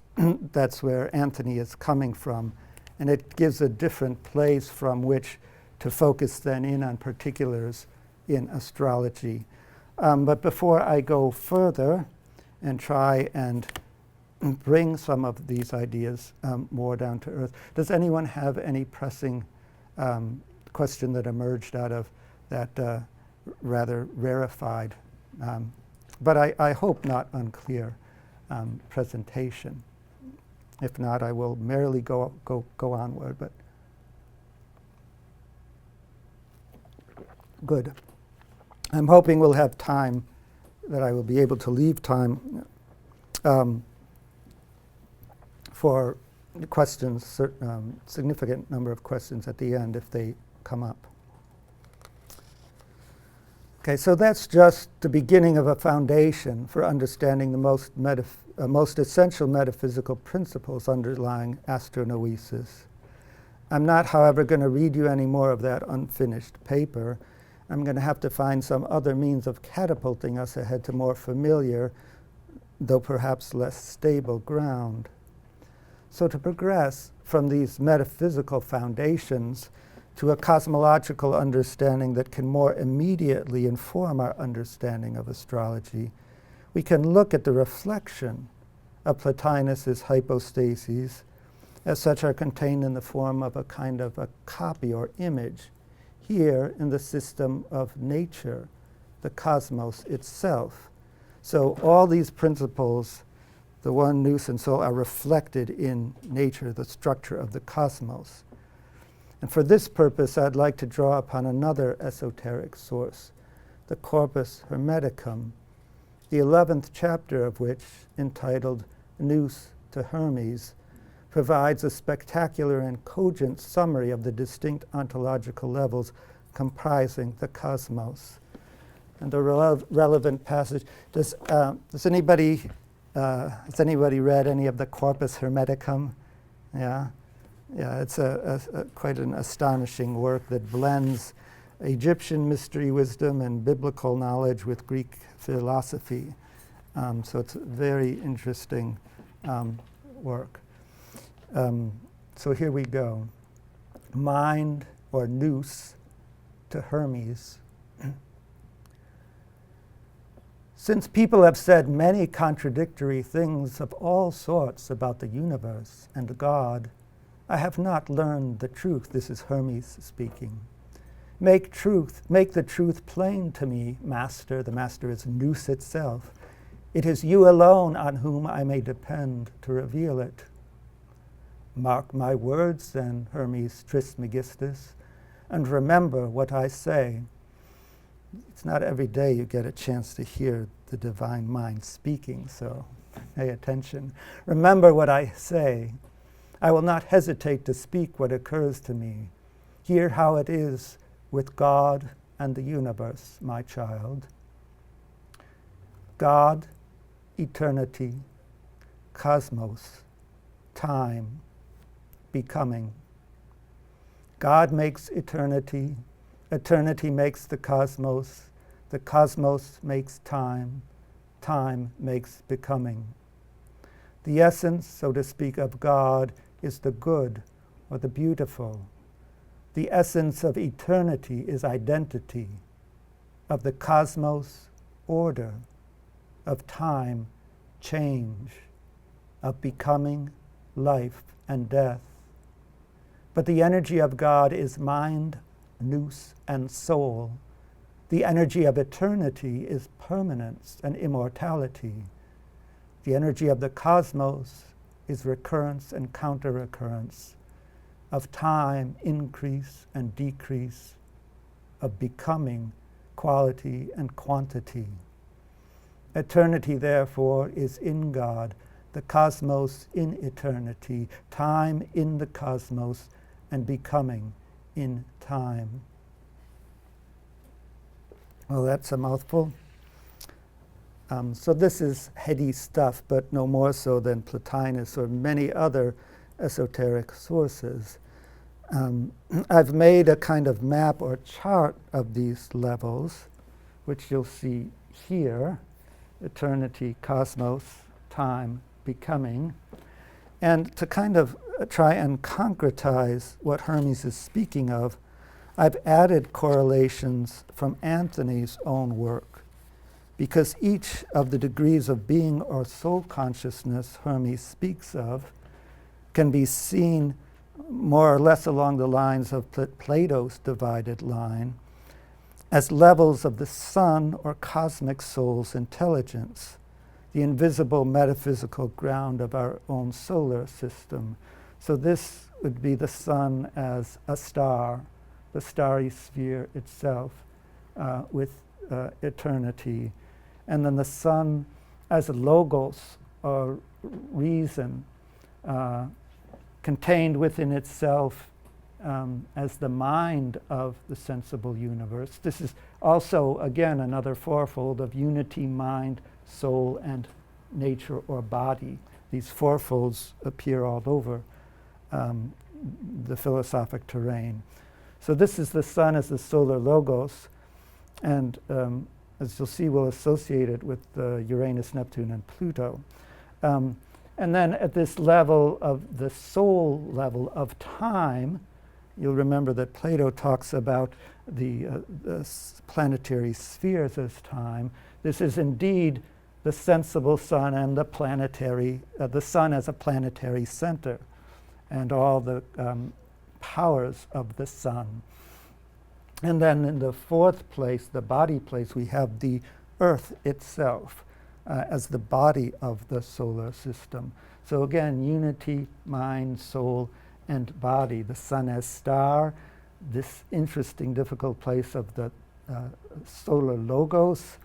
S3: that's where Anthony is coming from, and it gives a different place from which to focus then in on particulars in astrology. But before I go further and try and bring some of these ideas more down to earth, does anyone have any pressing question that emerged out of that rather rarefied, but I hope not unclear presentation? If not, I will merely go onward. But good. I'm hoping we'll have time, that I will be able to leave time for questions, significant number of questions at the end if they come up. Okay, so that's just the beginning of a foundation for understanding the most essential metaphysical principles underlying Astronoeisis. I'm not, however, going to read you any more of that unfinished paper. I'm going to have to find some other means of catapulting us ahead to more familiar, though perhaps less stable ground. So to progress from these metaphysical foundations to a cosmological understanding that can more immediately inform our understanding of astrology, we can look at the reflection of Plotinus's hypostases, as such are contained in the form of a kind of a copy or image, here in the system of nature, the cosmos itself. So all these principles, the One, Nous, and Soul, are reflected in nature, the structure of the cosmos. And for this purpose, I'd like to draw upon another esoteric source, the Corpus Hermeticum, the 11th chapter of which, entitled Nous to Hermes, provides a spectacular and cogent summary of the distinct ontological levels comprising the cosmos. And the relevant passage, has anybody read any of the Corpus Hermeticum? Yeah? Yeah, it's quite an astonishing work that blends Egyptian mystery wisdom and biblical knowledge with Greek philosophy. So it's a very interesting work. So here we go. Mind, or Nous, to Hermes. Since people have said many contradictory things of all sorts about the universe and God, I have not learned the truth. This is Hermes speaking. Make the truth plain to me, Master. The Master is Nous itself. It is you alone on whom I may depend to reveal it. Mark my words, then, Hermes Trismegistus. and remember what I say. It's not every day you get a chance to hear the divine mind speaking, so pay attention. Remember what I say. I will not hesitate to speak what occurs to me. Hear how it is with God and the universe, my child. God, eternity, cosmos, time, becoming. God makes eternity, eternity makes the cosmos makes time, time makes becoming. The essence, so to speak, of God is the good or the beautiful. The essence of eternity is identity, of the cosmos, order, of time, change, of becoming, life, and death. But the energy of God is mind, nous, and soul. The energy of eternity is permanence and immortality. The energy of the cosmos is recurrence and counter-recurrence, of time, increase and decrease, of becoming, quality and quantity. Eternity, therefore, is in God, the cosmos in eternity, time in the cosmos, and becoming in time. Well, that's a mouthful. So this is heady stuff, but no more so than Plotinus or many other esoteric sources. I've made a kind of map or chart of these levels, which you'll see here: eternity, cosmos, time, becoming. And to kind of try and concretize what Hermes is speaking of, I've added correlations from Anthony's own work, because each of the degrees of being or soul consciousness Hermes speaks of can be seen more or less along the lines of Plato's divided line as levels of the sun or cosmic soul's intelligence, the invisible metaphysical ground of our own solar system. So this would be the sun as a star, the starry sphere itself with eternity. And then the sun as a logos or reason contained within itself as the mind of the sensible universe. This is also, again, another fourfold of unity, mind, soul, and nature or body. These fourfolds appear all over the philosophic terrain. So this is the sun as the solar logos, and as you'll see, we'll associate it with Uranus, Neptune, and Pluto. And then at this level of the soul level of time, you'll remember that Plato talks about the planetary spheres as time. This is indeed the sensible sun and the planetary, the sun as a planetary center, and all the powers of the sun. And then in the fourth place, the body place, we have the Earth itself as the body of the solar system. So again, unity, mind, soul, and body. The sun as star, this interesting, difficult place of the solar logos.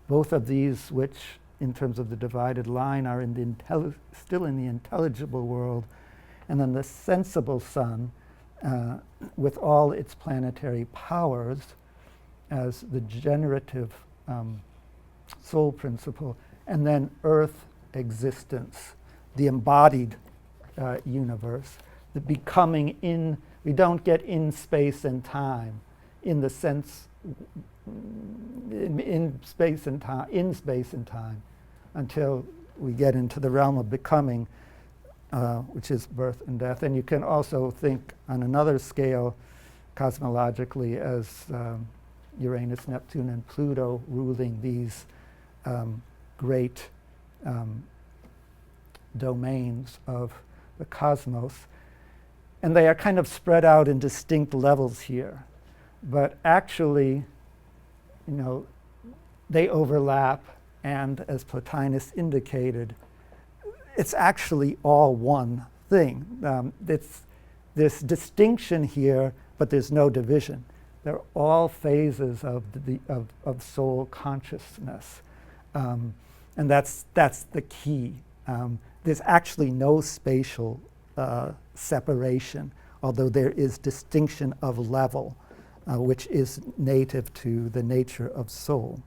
S3: Both of these, which in terms of the divided line are in the still in the intelligible world. And then the sensible sun, with all its planetary powers as the generative soul principle, and then earth existence, the embodied universe, the becoming in, we don't get in space and time in the sense, in space and time until we get into the realm of becoming, which is birth and death. And you can also think on another scale cosmologically as Uranus, Neptune, and Pluto ruling these great domains of the cosmos. And they are kind of spread out in distinct levels here. But actually, you know, they overlap, and as Plotinus indicated, it's actually all one thing. there's distinction here, but there's no division. They're all phases of soul consciousness. And that's the key. There's actually no spatial separation, although there is distinction of level, which is native to the nature of soul.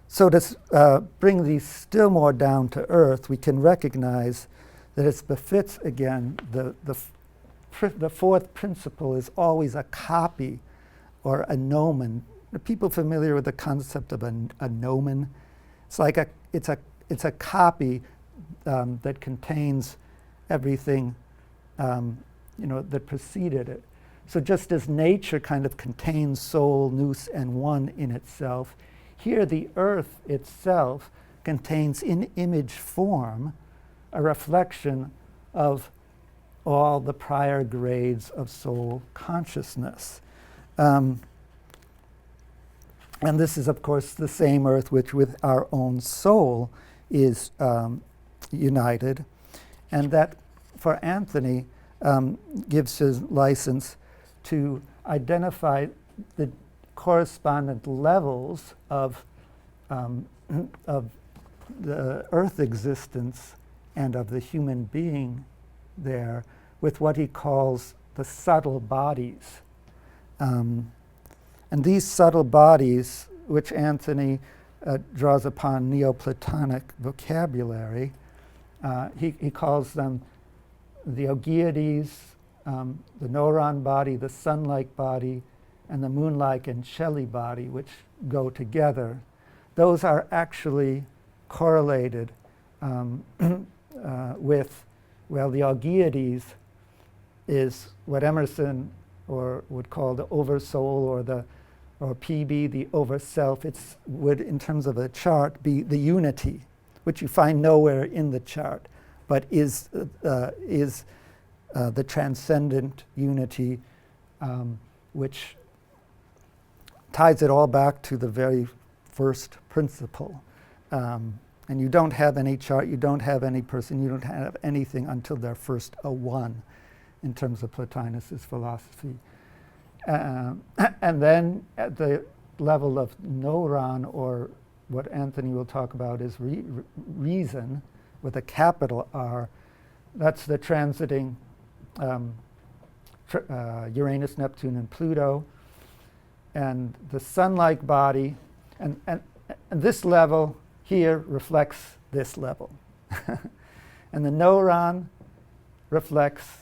S3: So to bring these still more down to earth, we can recognize that it befits, again, the fourth principle is always a copy or a nomen. Are people familiar with the concept of a nomen? It's like it's a copy that contains everything that preceded it. So just as nature kind of contains soul, nous, and one in itself, here the earth itself contains in image form a reflection of all the prior grades of soul consciousness. And this is, of course, the same earth which with our own soul is united. And that, for Anthony, gives his license to identify the correspondent levels of the earth existence and of the human being there with what he calls the subtle bodies. And these subtle bodies, which Anthony draws upon Neoplatonic vocabulary, he calls them the Ogeiades, the Neuron body, the sun-like body, and the moon-like and Shelley body, which go together. Those are actually correlated with, well, the Ogeiades is what Emerson would call the oversoul, or PB, the overself. It would, in terms of a chart, be the unity, which you find nowhere in the chart, but is the transcendent unity, which ties it all back to the very first principle. And you don't have any chart, you don't have any person, you don't have anything until they're first a one in terms of Plotinus's philosophy. And then at the level of neuron, or what Anthony will talk about is reason, with a capital R, that's the transiting Uranus, Neptune, and Pluto, and the sun-like body, and this level here reflects this level. And the neuron reflects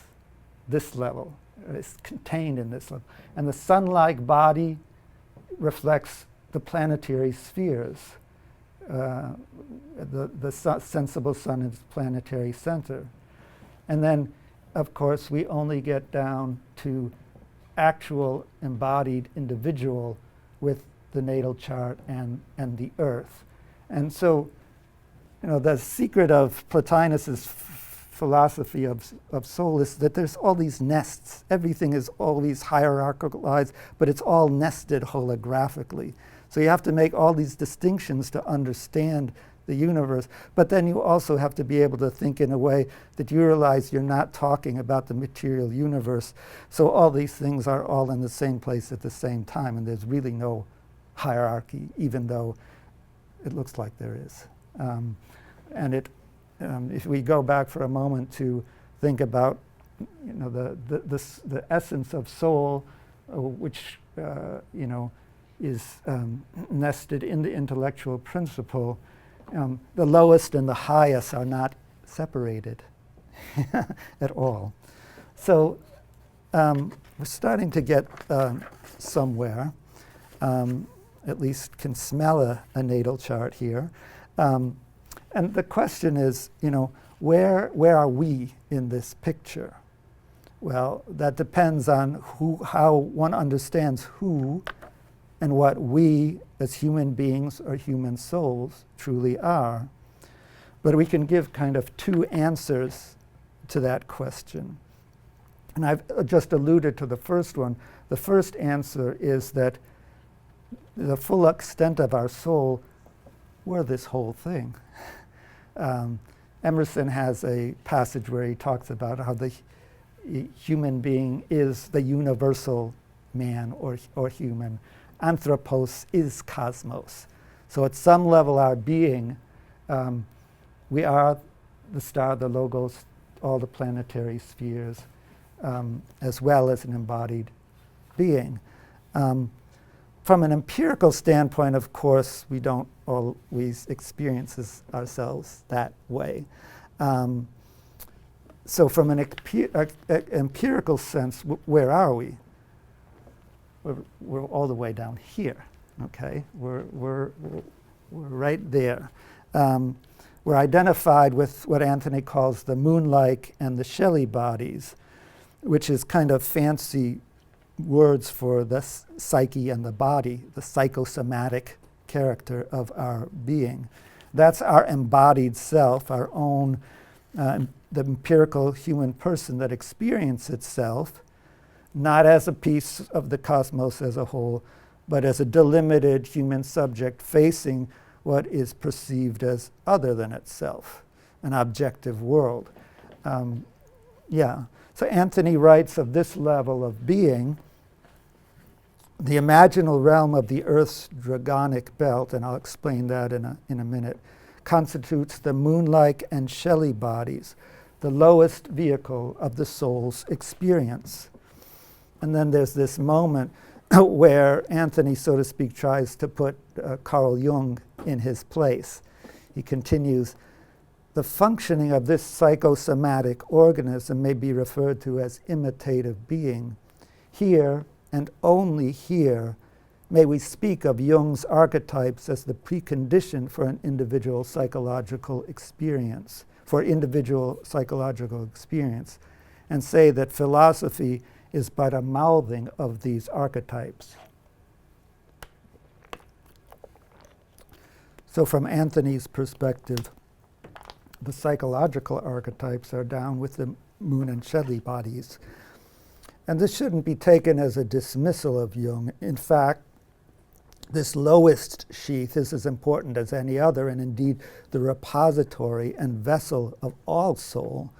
S3: this level. It's contained in this level. And the sun-like body reflects the planetary spheres. The sensible sun is planetary center. And then, of course, we only get down to actual embodied individual with the natal chart and the earth. And so, the secret of Plotinus's philosophy of soul is that there's all these nests. Everything is always hierarchicalized, but it's all nested holographically. So you have to make all these distinctions to understand the universe, but then you also have to be able to think in a way that you realize you're not talking about the material universe. So all these things are all in the same place at the same time, and there's really no hierarchy, even though it looks like there is. If we go back for a moment to think about, the essence of soul, which is nested in the intellectual principle, the lowest and the highest are not separated at all. So we're starting to get somewhere. At least can smell a natal chart here. And the question is, where are we in this picture? Well, that depends on how one understands who and what we as human beings or human souls truly are. But we can give kind of two answers to that question. And I've just alluded to the first one. The first answer is that the full extent of our soul, we're this whole thing. Emerson has a passage where he talks about how human being is the universal man or human. Anthropos is cosmos. So at some level our being, we are the star, the logos, all the planetary spheres, as well as an embodied being. From an empirical standpoint, of course, we don't always experience ourselves that way. So from an empirical sense, where are we? We're all the way down here, okay? We're right there. We're identified with what Anthony calls the moon-like and the Shelley bodies, which is kind of fancy words for the psyche and the body, the psychosomatic character of our being. That's our embodied self, our own, the empirical human person that experiences itself, not as a piece of the cosmos as a whole, but as a delimited human subject facing what is perceived as other than itself, an objective world. So Anthony writes of this level of being, the imaginal realm of the Earth's dragonic belt, and I'll explain that in a minute, constitutes the moon-like and Shelley bodies, the lowest vehicle of the soul's experience. And then there's this moment where Anthony, so to speak, tries to put Carl Jung in his place. He continues, the functioning of this psychosomatic organism may be referred to as imitative being. Here, and only here, may we speak of Jung's archetypes as the precondition for an individual psychological experience, and say that philosophy is but a mouthing of these archetypes. So from Anthony's perspective, the psychological archetypes are down with the moon and Shelley bodies. And this shouldn't be taken as a dismissal of Jung. In fact, this lowest sheath is as important as any other, and indeed the repository and vessel of all soul.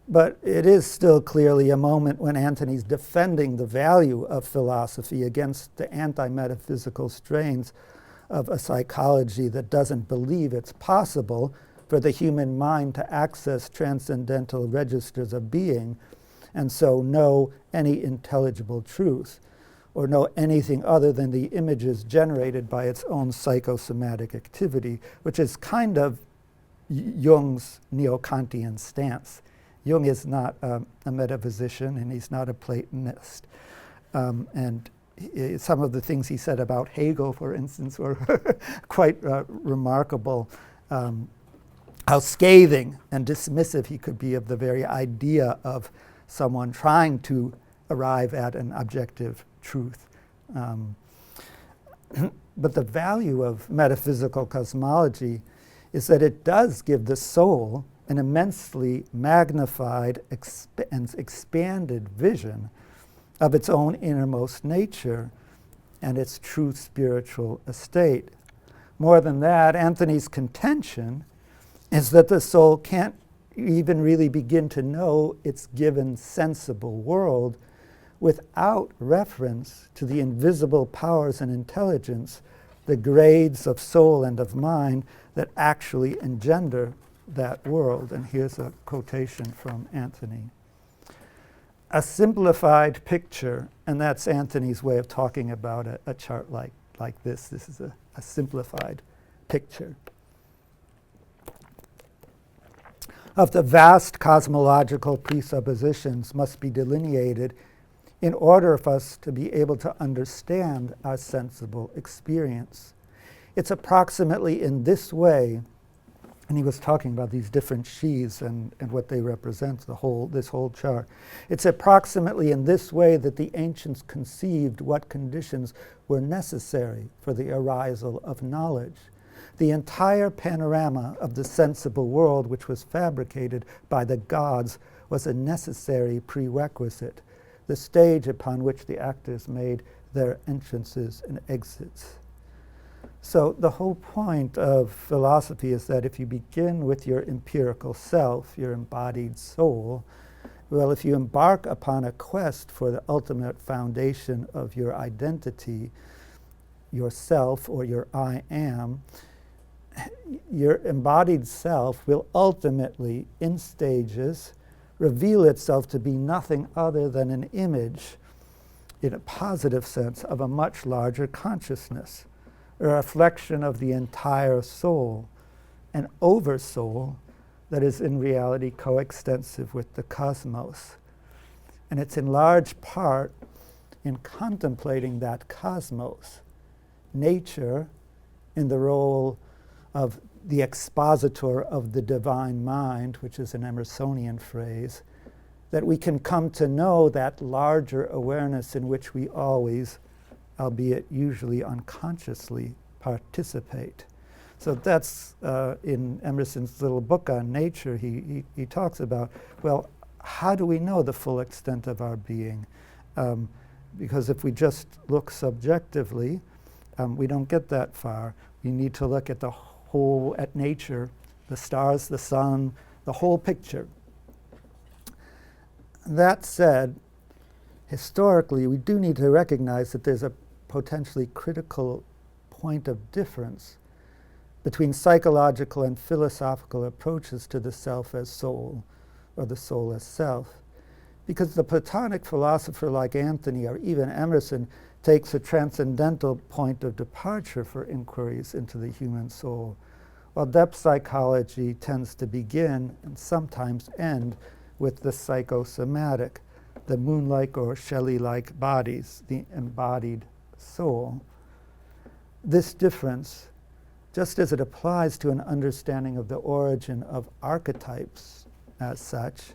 S3: But it is still clearly a moment when Anthony's defending the value of philosophy against the anti-metaphysical strains of a psychology that doesn't believe it's possible for the human mind to access transcendental registers of being and so know any intelligible truth or know anything other than the images generated by its own psychosomatic activity, which is kind of Jung's neo-Kantian stance. Jung is not a metaphysician, and he's not a Platonist. Some of the things he said about Hegel, for instance, were quite remarkable. How scathing and dismissive he could be of the very idea of someone trying to arrive at an objective truth. But the value of metaphysical cosmology is that it does give the soul an immensely magnified and expanded vision of its own innermost nature and its true spiritual estate. More than that, Anthony's contention is that the soul can't even really begin to know its given sensible world without reference to the invisible powers and intelligence, the grades of soul and of mind that actually engender that world. And here's a quotation from Anthony. A simplified picture, and that's Anthony's way of talking about a chart like this. This is a simplified picture of the vast cosmological presuppositions must be delineated in order for us to be able to understand our sensible experience. It's approximately in this way, and he was talking about these different sheaths and what they represent, this whole chart. It's approximately in this way that the ancients conceived what conditions were necessary for the arisal of knowledge. The entire panorama of the sensible world, which was fabricated by the gods, was a necessary prerequisite, the stage upon which the actors made their entrances and exits. So the whole point of philosophy is that if you begin with your empirical self, your embodied soul, Well, if you embark upon a quest for the ultimate foundation of your identity, yourself or your I am, your embodied self will ultimately, in stages, reveal itself to be nothing other than an image, in a positive sense, of a much larger consciousness, a reflection of the entire soul, an oversoul that is in reality coextensive with the cosmos. And it's in large part in contemplating that cosmos, nature in the role of the expositor of the divine mind, which is an Emersonian phrase, that we can come to know that larger awareness in which we always, albeit usually unconsciously, participate. So that's in Emerson's little book on nature, he talks about, well, how do we know the full extent of our being? Because if we just look subjectively, we don't get that far. We need to look at the whole, at nature, the stars, the sun, the whole picture. That said, historically, we do need to recognize that there's a potentially critical point of difference between psychological and philosophical approaches to the self as soul, or the soul as self. Because the Platonic philosopher like Anthony or even Emerson takes a transcendental point of departure for inquiries into the human soul, while depth psychology tends to begin and sometimes end with the psychosomatic, the moon-like or Shelley-like bodies, the embodied soul. This difference, just as it applies to an understanding of the origin of archetypes as such,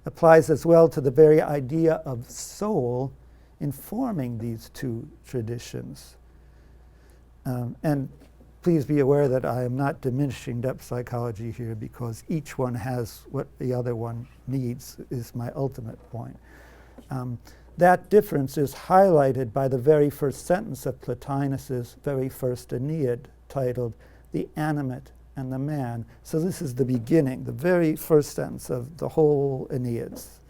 S3: applies as well to the very idea of soul informing these two traditions. And please be aware that I am not diminishing depth psychology here, because each one has what the other one needs, is my ultimate point. That difference is highlighted by the very first sentence of Plotinus's very first Aeneid, titled "The Animate and the Man." So this is the beginning, the very first sentence of the whole Aeneids.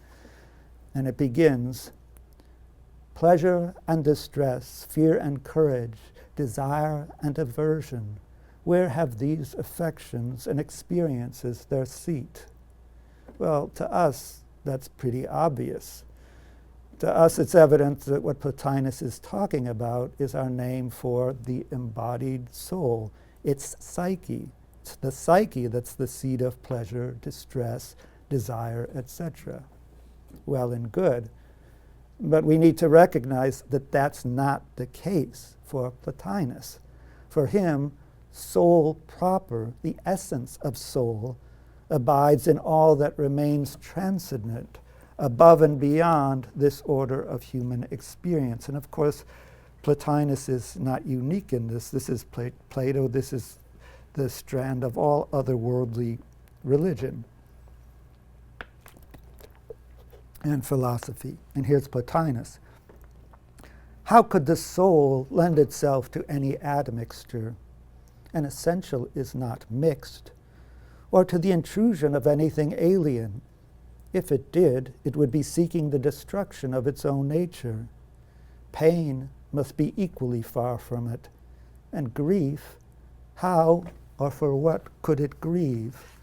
S3: And it begins, "Pleasure and distress, fear and courage, desire and aversion, where have these affections and experiences their seat?" Well, to us, that's pretty obvious. To us, it's evident that what Plotinus is talking about is our name for the embodied soul. It's psyche. It's the psyche that's the seat of pleasure, distress, desire, etc. Well and good. But we need to recognize that that's not the case for Plotinus. For him, soul proper, the essence of soul, abides in all that remains transcendent, above and beyond this order of human experience. And of course, Plotinus is not unique in this. This is Plato. This is the strand of all otherworldly religion and philosophy. And here's Plotinus. "How could the soul lend itself to any admixture? An essential is not mixed, or to the intrusion of anything alien. If it did, it would be seeking the destruction of its own nature. Pain must be equally far from it, and grief, how or for what could it grieve?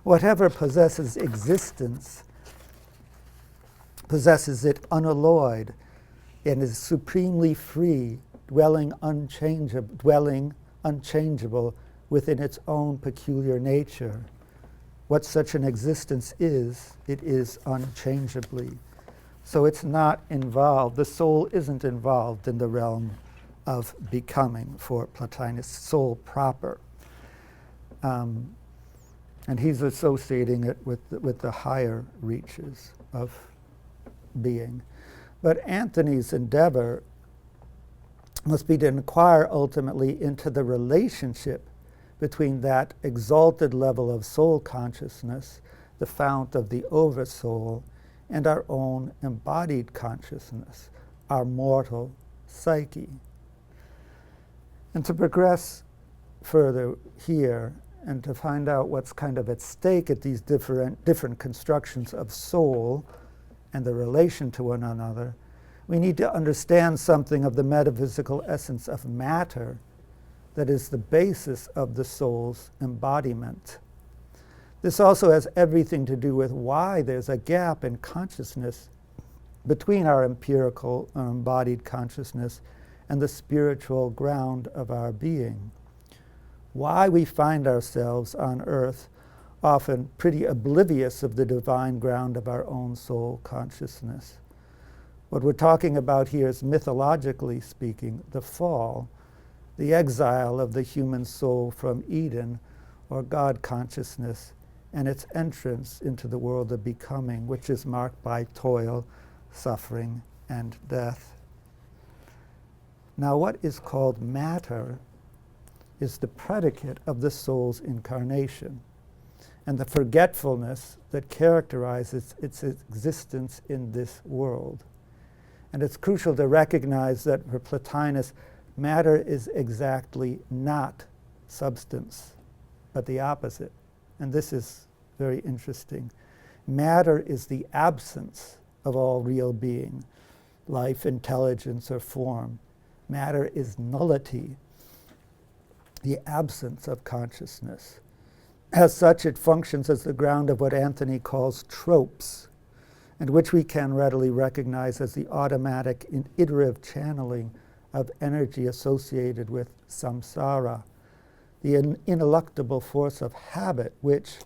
S3: Whatever possesses existence possesses it unalloyed and is supremely free, dwelling unchangeable within its own peculiar nature. What such an existence is, it is unchangeably." So it's not involved, the soul isn't involved in the realm of becoming for Plotinus, soul proper. And he's associating it with the higher reaches of being. But Anthony's endeavor must be to inquire ultimately into the relationship between that exalted level of soul consciousness, the fount of the oversoul, and our own embodied consciousness, our mortal psyche. And to progress further here, and to find out what's kind of at stake at these different constructions of soul and the relation to one another, we need to understand something of the metaphysical essence of matter that is the basis of the soul's embodiment. This also has everything to do with why there's a gap in consciousness between our empirical or embodied consciousness and the spiritual ground of our being. Why we find ourselves on earth often pretty oblivious of the divine ground of our own soul consciousness. What we're talking about here is, mythologically speaking, the fall, the exile of the human soul from Eden, or God consciousness, and its entrance into the world of becoming, which is marked by toil, suffering, and death. Now, what is called matter is the predicate of the soul's incarnation and the forgetfulness that characterizes its existence in this world. And it's crucial to recognize that for Plotinus, matter is exactly not substance, but the opposite. And this is very interesting. Matter is the absence of all real being, life, intelligence, or form. Matter is nullity, the absence of consciousness. As such, it functions as the ground of what Anthony calls tropes, and which we can readily recognize as the automatic and iterative channeling of energy associated with samsara, the ineluctable force of habit, which,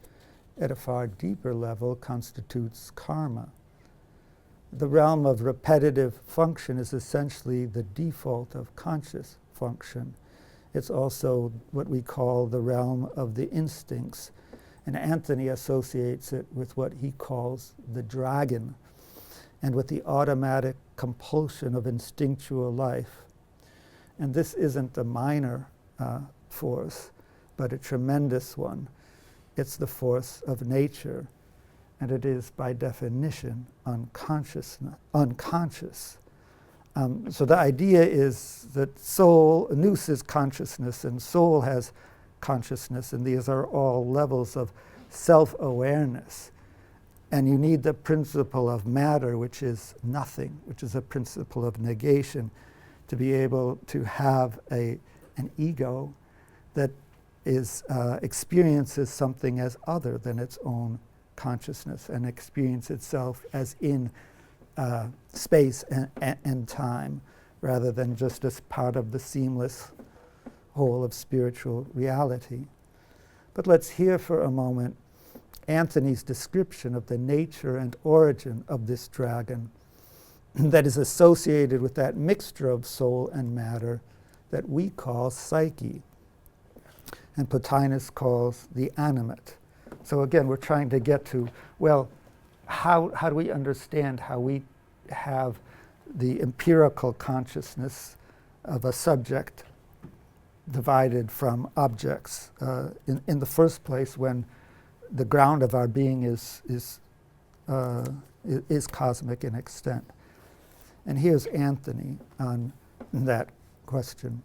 S3: at a far deeper level, constitutes karma. The realm of repetitive function is essentially the default of conscious function. It's also what we call the realm of the instincts, and Anthony associates it with what he calls the dragon, and with the automatic compulsion of instinctual life. And this isn't a minor force, but a tremendous one. It's the force of nature, and it is by definition unconscious. So the idea is that soul, nous is consciousness, and soul has consciousness, and these are all levels of self-awareness. And you need the principle of matter, which is nothing, which is a principle of negation, to be able to have an ego that experiences something as other than its own consciousness, and experience itself as in space and time, rather than just as part of the seamless whole of spiritual reality. But let's hear for a moment Anthony's description of the nature and origin of this dragon that is associated with that mixture of soul and matter that we call psyche, and Plotinus calls the animate. So again, we're trying to get to, well, how do we understand how we have the empirical consciousness of a subject divided from objects in the first place, when the ground of our being is cosmic in extent. And here's Anthony on that question.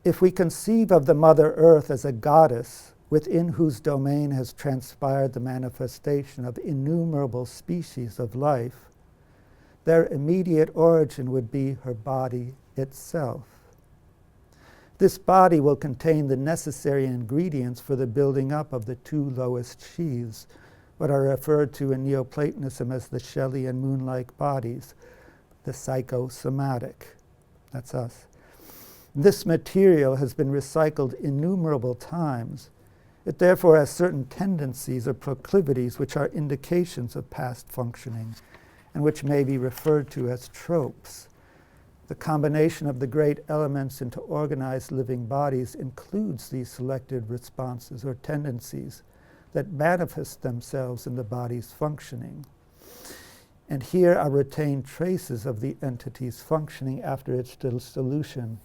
S3: If we conceive of the Mother Earth as a goddess within whose domain has transpired the manifestation of innumerable species of life, their immediate origin would be her body itself. This body will contain the necessary ingredients for the building up of the two lowest sheaths, what are referred to in Neoplatonism as the Shelleyan moon-like bodies, the psychosomatic. That's us. This material has been recycled innumerable times. It therefore has certain tendencies or proclivities which are indications of past functioning, and which may be referred to as tropes. The combination of the great elements into organized living bodies includes these selected responses or tendencies that manifest themselves in the body's functioning. And here are retained traces of the entity's functioning after its dissolution,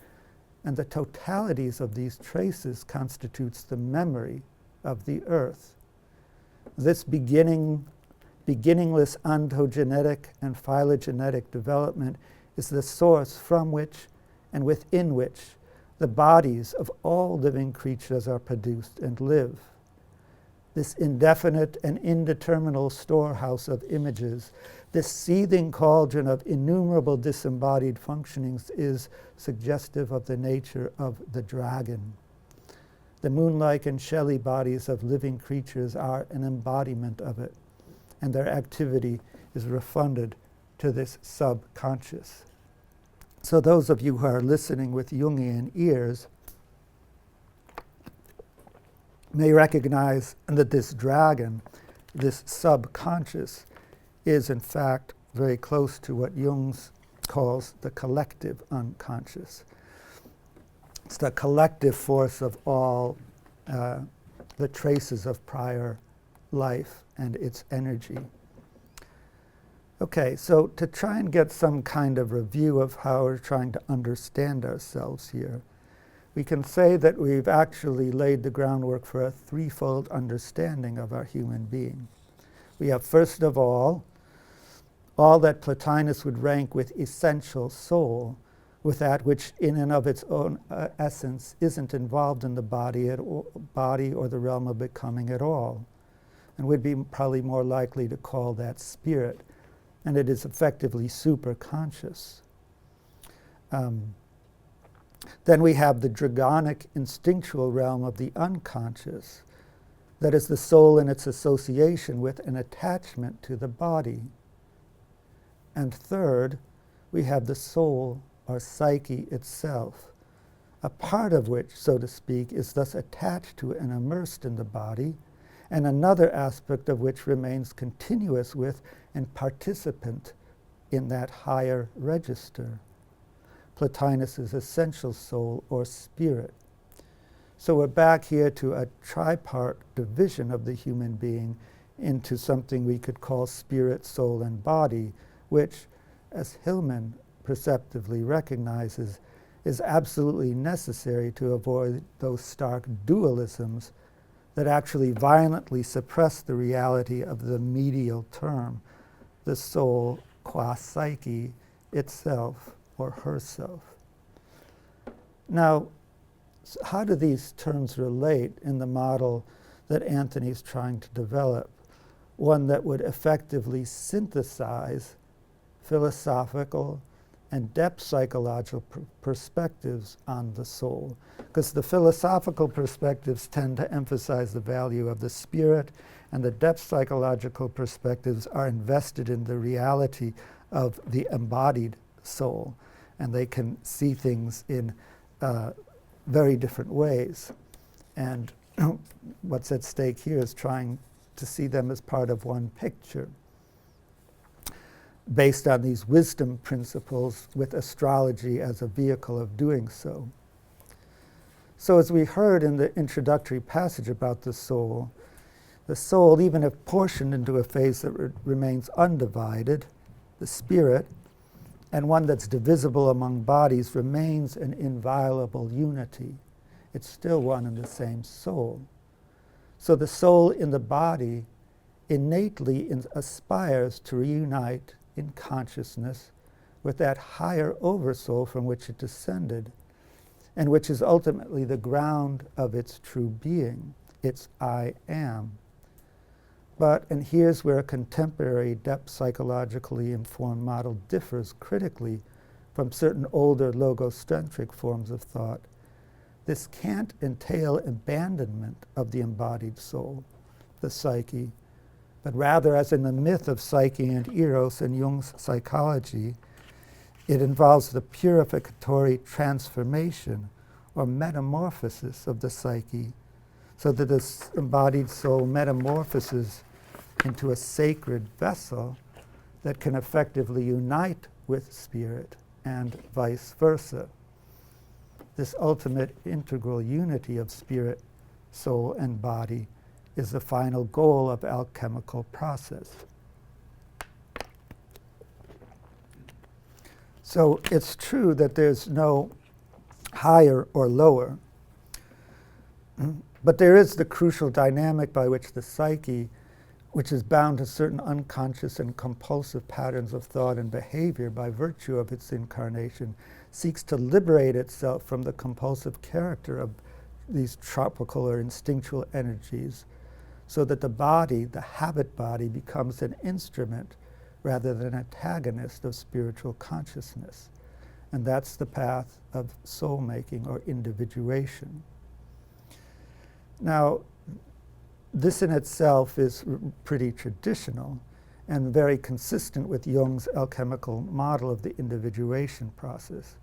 S3: and the totalities of these traces constitutes the memory of the earth. This beginningless ontogenetic and phylogenetic development is the source from which and within which the bodies of all living creatures are produced and live. This indefinite and indeterminate storehouse of images, this seething cauldron of innumerable disembodied functionings is suggestive of the nature of the dragon. The moon-like and shelly bodies of living creatures are an embodiment of it, and their activity is refunded to this subconscious. So those of you who are listening with Jungian ears may recognize that this dragon, this subconscious, is in fact very close to what Jung calls the collective unconscious. It's the collective force of all the traces of prior life and its energy. Okay, so to try and get some kind of review of how we're trying to understand ourselves here, we can say that we've actually laid the groundwork for a threefold understanding of our human being. We have, first of all that Plotinus would rank with essential soul, with that which in and of its own essence isn't involved in the body or the realm of becoming at all, and would be probably more likely to call that spirit, and it is effectively superconscious. Then we have the dragonic instinctual realm of the unconscious, that is the soul in its association with an attachment to the body. And third, we have the soul or psyche itself, a part of which, so to speak, is thus attached to and immersed in the body, and another aspect of which remains continuous with and participant in that higher register, Plotinus's essential soul or spirit. So we're back here to a tripart division of the human being into something we could call spirit, soul, and body, which, as Hillman perceptively recognizes, is absolutely necessary to avoid those stark dualisms that actually violently suppress the reality of the medial term, the soul qua psyche itself or herself. Now, how do these terms relate in the model that Anthony's trying to develop? One that would effectively synthesize philosophical and depth psychological perspectives on the soul. Because the philosophical perspectives tend to emphasize the value of the spirit, and the depth psychological perspectives are invested in the reality of the embodied soul, and they can see things in very different ways. And what's at stake here is trying to see them as part of one picture, based on these wisdom principles with astrology as a vehicle of doing so. So as we heard in the introductory passage about the soul, even if portioned into a phase that remains undivided, the spirit, and one that's divisible among bodies, remains an inviolable unity. It's still one and the same soul. So the soul in the body innately aspires to reunite in consciousness with that higher oversoul from which it descended, and which is ultimately the ground of its true being, its I am. But, and here's where a contemporary depth psychologically informed model differs critically from certain older logocentric forms of thought, this can't entail abandonment of the embodied soul, the psyche, but rather, as in the myth of Psyche and Eros in Jung's psychology, it involves the purificatory transformation or metamorphosis of the psyche, so that this embodied soul metamorphoses into a sacred vessel that can effectively unite with spirit and vice versa. This ultimate integral unity of spirit, soul, and body is the final goal of alchemical process. So it's true that there's no higher or lower, but there is the crucial dynamic by which the psyche, which is bound to certain unconscious and compulsive patterns of thought and behavior by virtue of its incarnation, seeks to liberate itself from the compulsive character of these tropical or instinctual energies, so that the body, the habit body, becomes an instrument rather than an antagonist of spiritual consciousness. And that's the path of soul-making or individuation. Now, this in itself is pretty traditional and very consistent with Jung's alchemical model of the individuation process.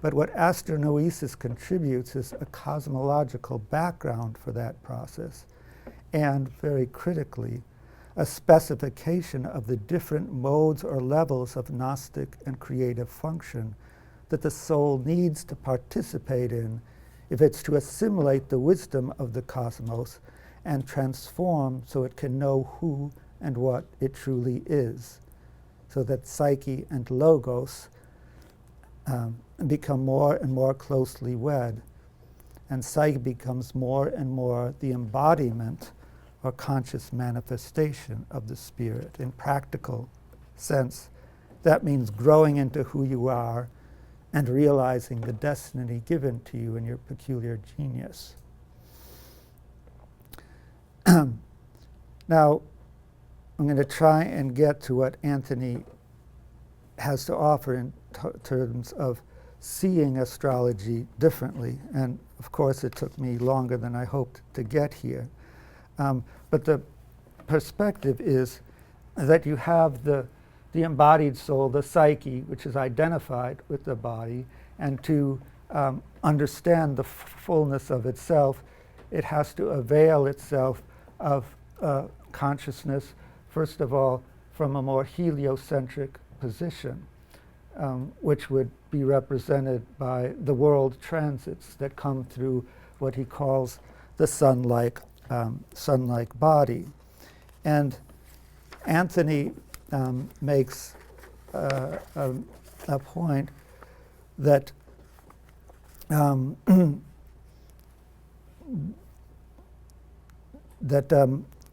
S3: But what Astronoeisis contributes is a cosmological background for that process, and very critically, a specification of the different modes or levels of Gnostic and creative function that the soul needs to participate in if it's to assimilate the wisdom of the cosmos and transform so it can know who and what it truly is, so that psyche and logos become more and more closely wed, and psyche becomes more and more the embodiment or conscious manifestation of the spirit. In practical sense, that means growing into who you are and realizing the destiny given to you in your peculiar genius. Now, I'm going to try and get to what Anthony has to offer in terms of seeing astrology differently. And of course, it took me longer than I hoped to get here. But the perspective is that you have the embodied soul, the psyche, which is identified with the body, and to understand the fullness of itself, it has to avail itself of consciousness, first of all, from a more heliocentric position, which would be represented by the world transits that come through what he calls the sun-like body. And Anthony makes a point that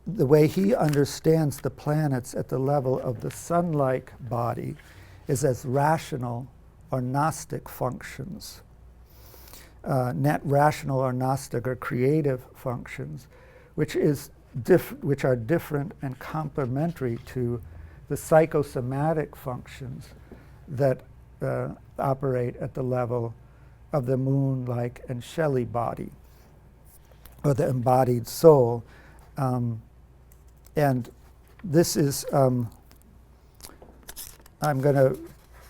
S3: the way he understands the planets at the level of the sun-like body is as rational or Gnostic functions. Net rational or Gnostic or creative functions, which are different and complementary to the psychosomatic functions that operate at the level of the moon-like and Shelley body, or the embodied soul. And this is, I'm going to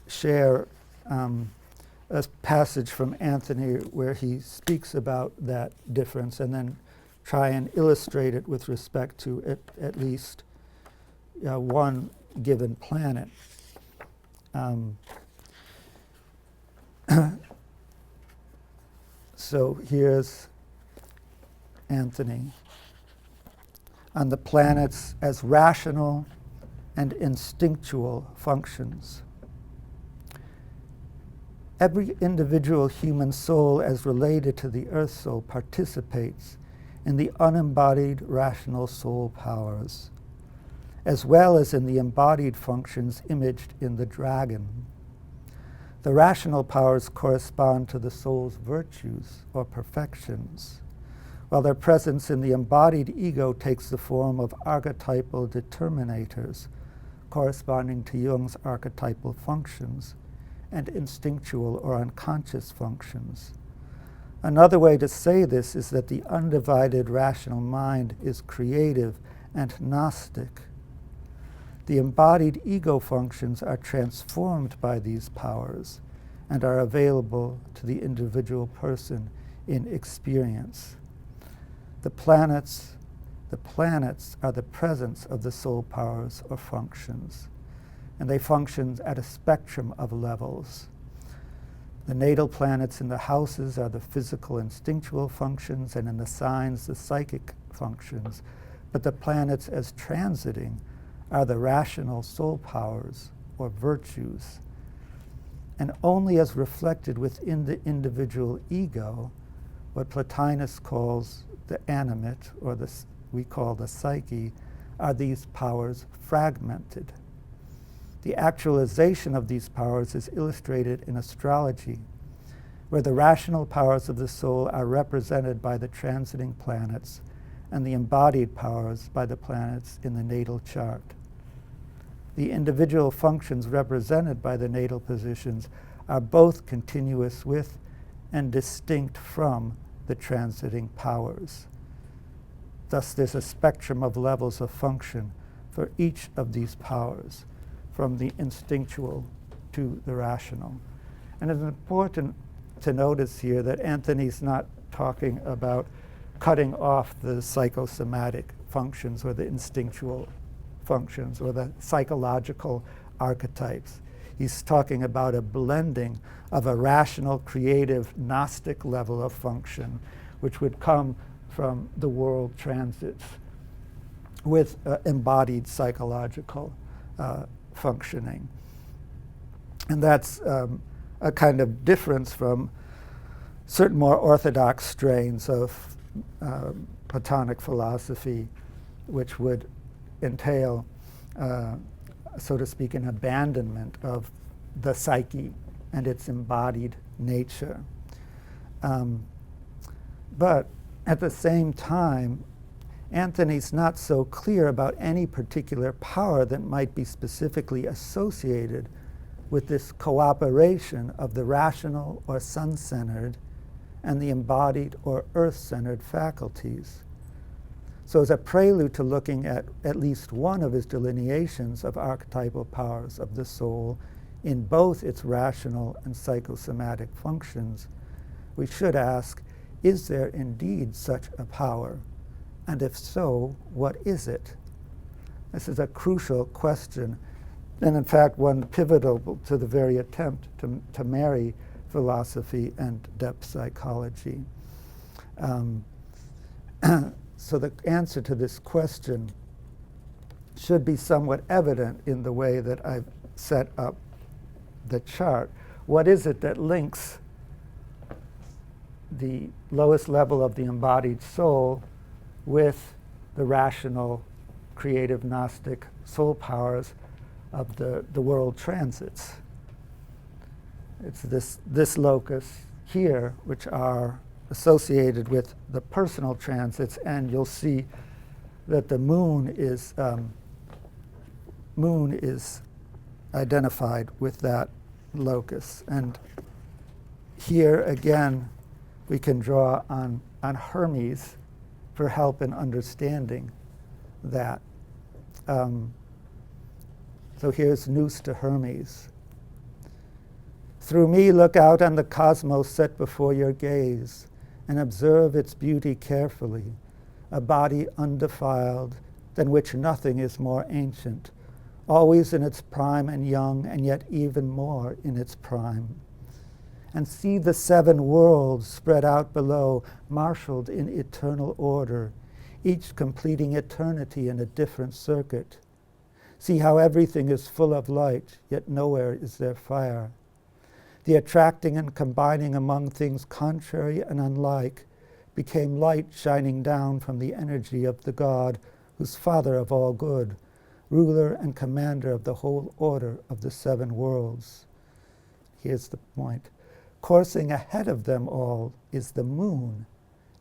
S3: share a passage from Anthony where he speaks about that difference, and then try and illustrate it with respect to at least one given planet. So here's Anthony on the planets as rational and instinctual functions. Every individual human soul as related to the earth soul participates in the unembodied rational soul powers, as well as in the embodied functions imaged in the dragon. The rational powers correspond to the soul's virtues or perfections, while their presence in the embodied ego takes the form of archetypal determinators corresponding to Jung's archetypal functions and instinctual or unconscious functions. Another way to say this is that the undivided rational mind is creative and Gnostic. The embodied ego functions are transformed by these powers and are available to the individual person in experience. The planets are the presence of the soul powers or functions, and they function at a spectrum of levels. The natal planets in the houses are the physical instinctual functions, and in the signs, the psychic functions. But the planets as transiting are the rational soul powers or virtues. And only as reflected within the individual ego, what Plotinus calls the animate, or we call the psyche, are these powers fragmented. The actualization of these powers is illustrated in astrology, where the rational powers of the soul are represented by the transiting planets and the embodied powers by the planets in the natal chart. The individual functions represented by the natal positions are both continuous with and distinct from the transiting powers. Thus, there's a spectrum of levels of function for each of these powers, from the instinctual to the rational. And it's important to notice here that Anthony's not talking about cutting off the psychosomatic functions or the instinctual functions or the psychological archetypes. He's talking about a blending of a rational, creative, Gnostic level of function, which would come from the world transits, with embodied psychological functioning. And that's a kind of difference from certain more orthodox strains of Platonic philosophy, which would entail, so to speak, an abandonment of the psyche and its embodied nature. But at the same time, Anthony's not so clear about any particular power that might be specifically associated with this cooperation of the rational or sun-centered and the embodied or earth-centered faculties. So as a prelude to looking at least one of his delineations of archetypal powers of the soul in both its rational and psychosomatic functions, we should ask, is there indeed such a power? And if so, what is it? This is a crucial question, and in fact one pivotal to the very attempt to marry philosophy and depth psychology. So the answer to this question should be somewhat evident in the way that I've set up the chart. What is it that links the lowest level of the embodied soul with the rational, creative, Gnostic soul powers of the world transits? It's this locus here, which are associated with the personal transits, and you'll see that the moon is identified with that locus. And here again, we can draw on Hermes for help in understanding that. So here's Nous to Hermes. Through me look out on the cosmos set before your gaze, and observe its beauty carefully, a body undefiled, than which nothing is more ancient, always in its prime and young, and yet even more in its prime. And see the 7 worlds spread out below, marshaled in eternal order, each completing eternity in a different circuit. See how everything is full of light, yet nowhere is there fire. The attracting and combining among things contrary and unlike became light shining down from the energy of the God, who's Father of all good, ruler and commander of the whole order of the 7 worlds. Here's the point. Coursing ahead of them all is the moon,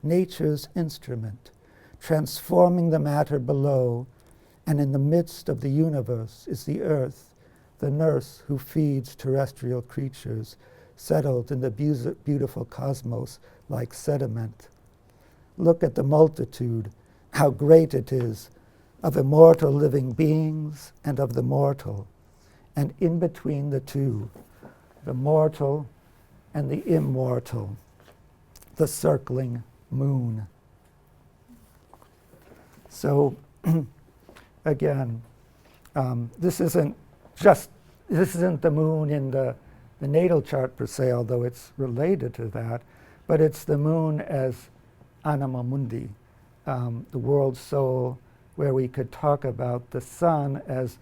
S3: nature's instrument, transforming the matter below, and in the midst of the universe is the earth, the nurse who feeds terrestrial creatures, settled in the beautiful cosmos like sediment. Look at the multitude, how great it is, of immortal living beings and of the mortal, and in between the two, the mortal and the immortal, the circling moon. So again, this isn't the moon in the natal chart per se, although it's related to that, but it's the moon as anima mundi, the world soul, where we could talk about the sun as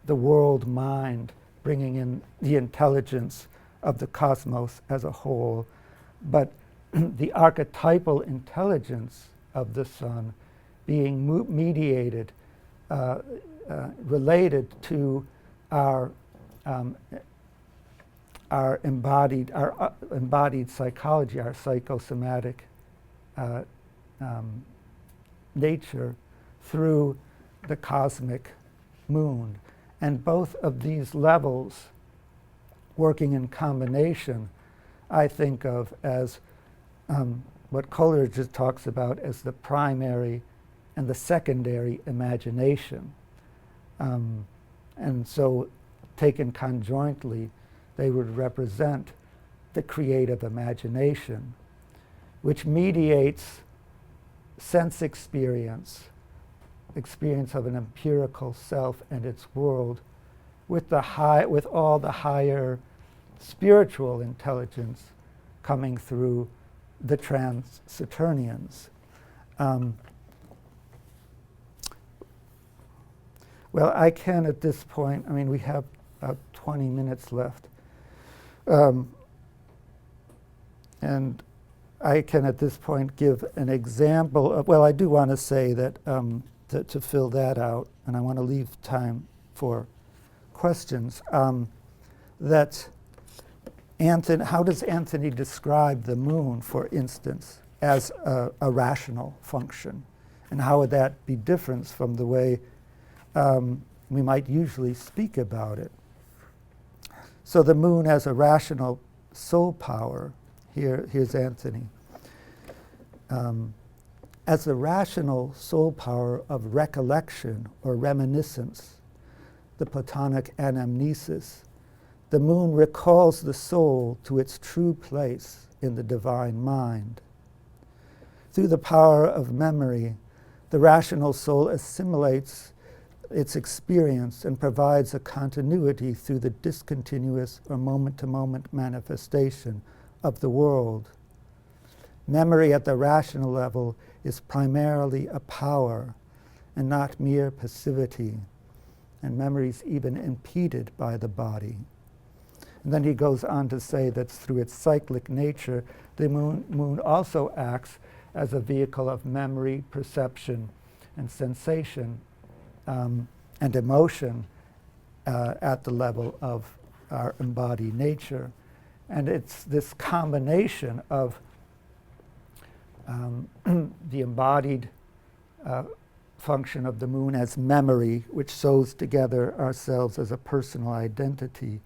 S3: the world mind, bringing in the intelligence of the cosmos as a whole, but the archetypal intelligence of the sun being mediated related to our embodied psychology, our psychosomatic nature through the cosmic moon. And both of these levels working in combination, I think of as what Coleridge talks about as the primary and the secondary imagination. And so taken conjointly, they would represent the creative imagination, which mediates sense experience of an empirical self and its world, with all the higher spiritual intelligence coming through the trans-Saturnians. Well, I can at this point, I mean, we have about 20 minutes left. And I can at this point give an example of, well, I do want to say that to fill that out, and I want to leave time for questions, that how does Anthony describe the moon, for instance, as a rational function? And how would that be different from the way we might usually speak about it? So the moon as a rational soul power, here's Anthony. As the rational soul power of recollection or reminiscence, the Platonic anamnesis, the moon recalls the soul to its true place in the divine mind. Through the power of memory, the rational soul assimilates its experience and provides a continuity through the discontinuous or moment-to-moment manifestation of the world. Memory at the rational level is primarily a power and not mere passivity, and memory is even impeded by the body. And then he goes on to say that through its cyclic nature, the moon also acts as a vehicle of memory, perception, and sensation, and emotion at the level of our embodied nature. And it's this combination of the embodied function of the moon as memory, which sews together ourselves as a personal identity,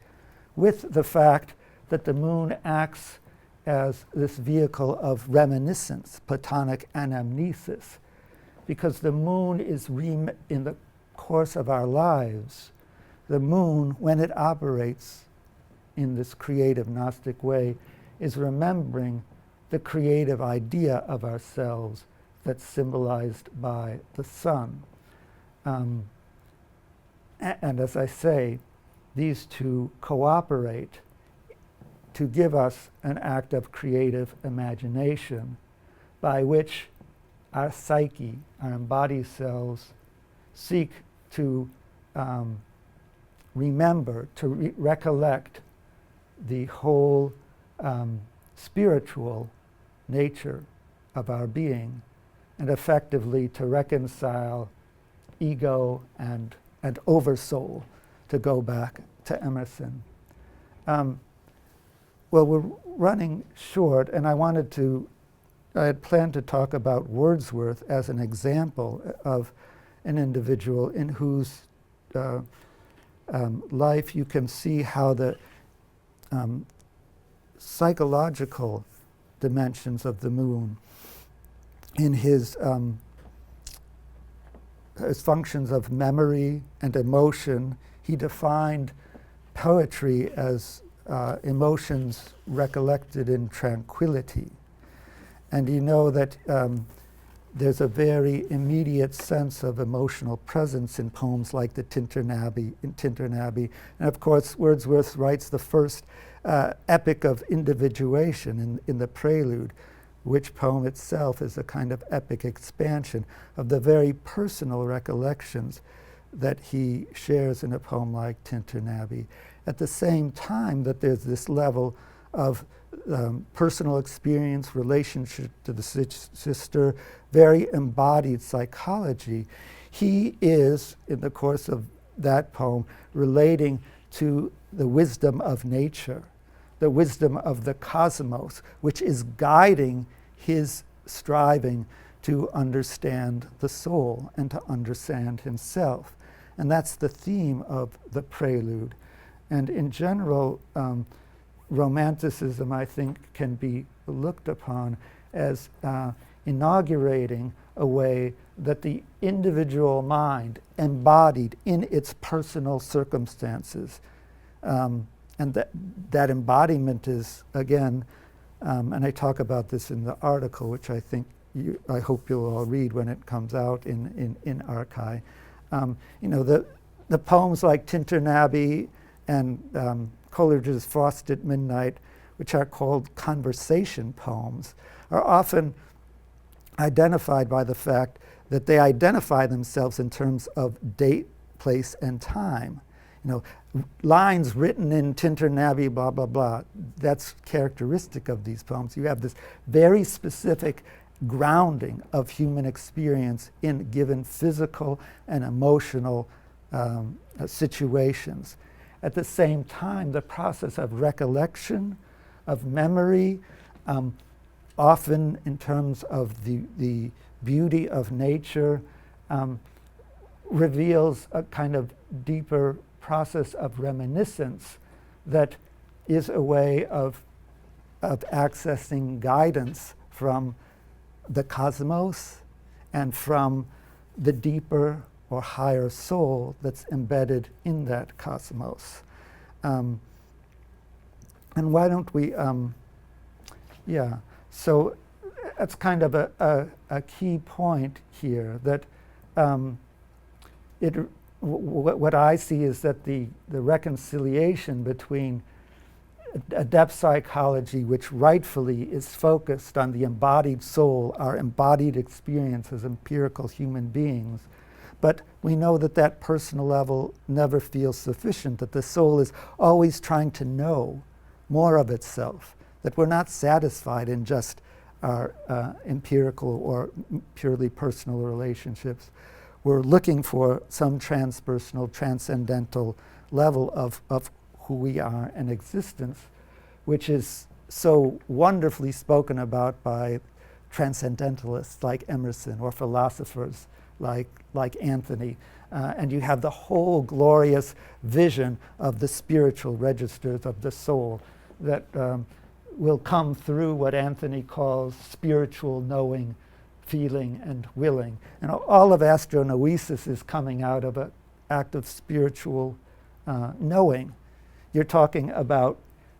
S3: with the fact that the moon acts as this vehicle of reminiscence, Platonic anamnesis, because the moon is in the course of our lives, the moon, when it operates in this creative Gnostic way, is remembering the creative idea of ourselves that's symbolized by the sun. And as I say, these two cooperate to give us an act of creative imagination by which our psyche, our embodied selves, seek to remember, to recollect the whole spiritual nature of our being, and effectively to reconcile ego and oversoul, to go back to Emerson. Well, we're running short, and I had planned to talk about Wordsworth as an example of an individual in whose life you can see how the psychological dimensions of the moon in his functions of memory and emotion. He defined poetry as emotions recollected in tranquility. And you know that there's a very immediate sense of emotional presence in poems like the Tintern Abbey. And of course, Wordsworth writes the first epic of individuation in the Prelude, which poem itself is a kind of epic expansion of the very personal recollections that he shares in a poem like Tintern Abbey. At the same time that there's this level of personal experience, relationship to the sister, very embodied psychology, he is, in the course of that poem, relating to the wisdom of nature, the wisdom of the cosmos, which is guiding his striving to understand the soul and to understand himself. And that's the theme of the prelude. And in general, Romanticism, I think, can be looked upon as inaugurating a way that the individual mind, embodied in its personal circumstances, and that embodiment is, again, and I talk about this in the article, which I think I hope you'll all read when it comes out in Archive. The poems like Tintern Abbey and Coleridge's Frost at Midnight, which are called conversation poems, are often identified by the fact that they identify themselves in terms of date, place, and time. Lines written in Tintern Abbey, blah, blah, blah, that's characteristic of these poems. You have this very specific grounding of human experience in given physical and emotional situations. At the same time, the process of recollection, of memory, often in terms of the beauty of nature, reveals a kind of deeper process of reminiscence that is a way of accessing guidance from the cosmos and from the deeper or higher soul that's embedded in that cosmos. And why don't we, so that's kind of a key point here, that what I see is that the reconciliation between a depth psychology, which rightfully is focused on the embodied soul, our embodied experience as empirical human beings, but we know that that personal level never feels sufficient, that the soul is always trying to know more of itself, that we're not satisfied in just our empirical or purely personal relationships. We're looking for some transpersonal, transcendental level of who we are in existence, which is so wonderfully spoken about by transcendentalists like Emerson or philosophers like Anthony. And you have the whole glorious vision of the spiritual registers of the soul that will come through what Anthony calls spiritual knowing, feeling, and willing. And all of Astronoeisis is coming out of an act of spiritual knowing. You're talking about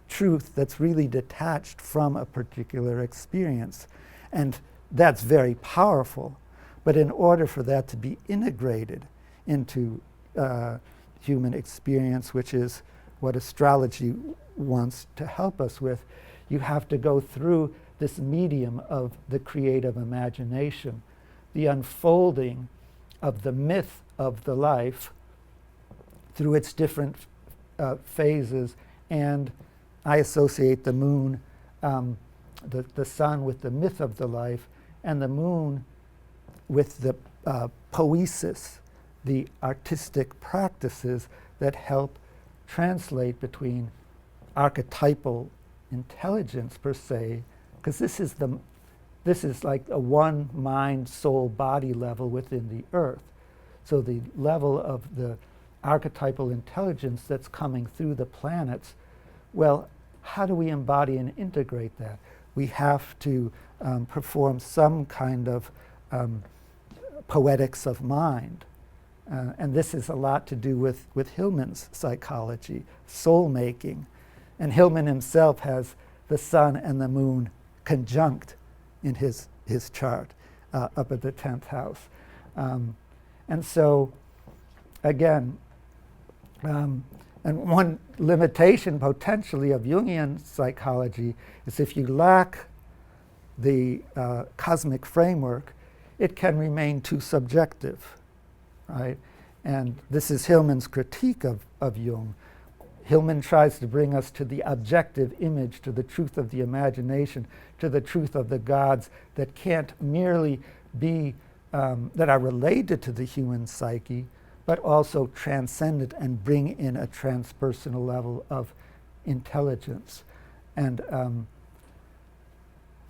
S3: truth that's really detached from a particular experience. And that's very powerful. But in order for that to be integrated into human experience, which is what astrology wants to help us with, you have to go through this medium of the creative imagination, the unfolding of the myth of the life through its different phases. And I associate the moon, the sun with the myth of the life, and the moon with the poesis, the artistic practices that help translate between archetypal intelligence per se, because this is like a one mind, soul, body level within the earth. So the level of the archetypal intelligence that's coming through the planets, well, how do we embody and integrate that? We have to perform some kind of poetics of mind. And this is a lot to do with Hillman's psychology, soul making. And Hillman himself has the sun and the moon conjunct in his chart up at the 10th house. And so, again, and one limitation potentially of Jungian psychology is if you lack the cosmic framework, it can remain too subjective, right? And this is Hillman's critique of Jung. Hillman tries to bring us to the objective image, to the truth of the imagination, to the truth of the gods that can't merely be that are related to the human psyche, but also transcendent and bring in a transpersonal level of intelligence. And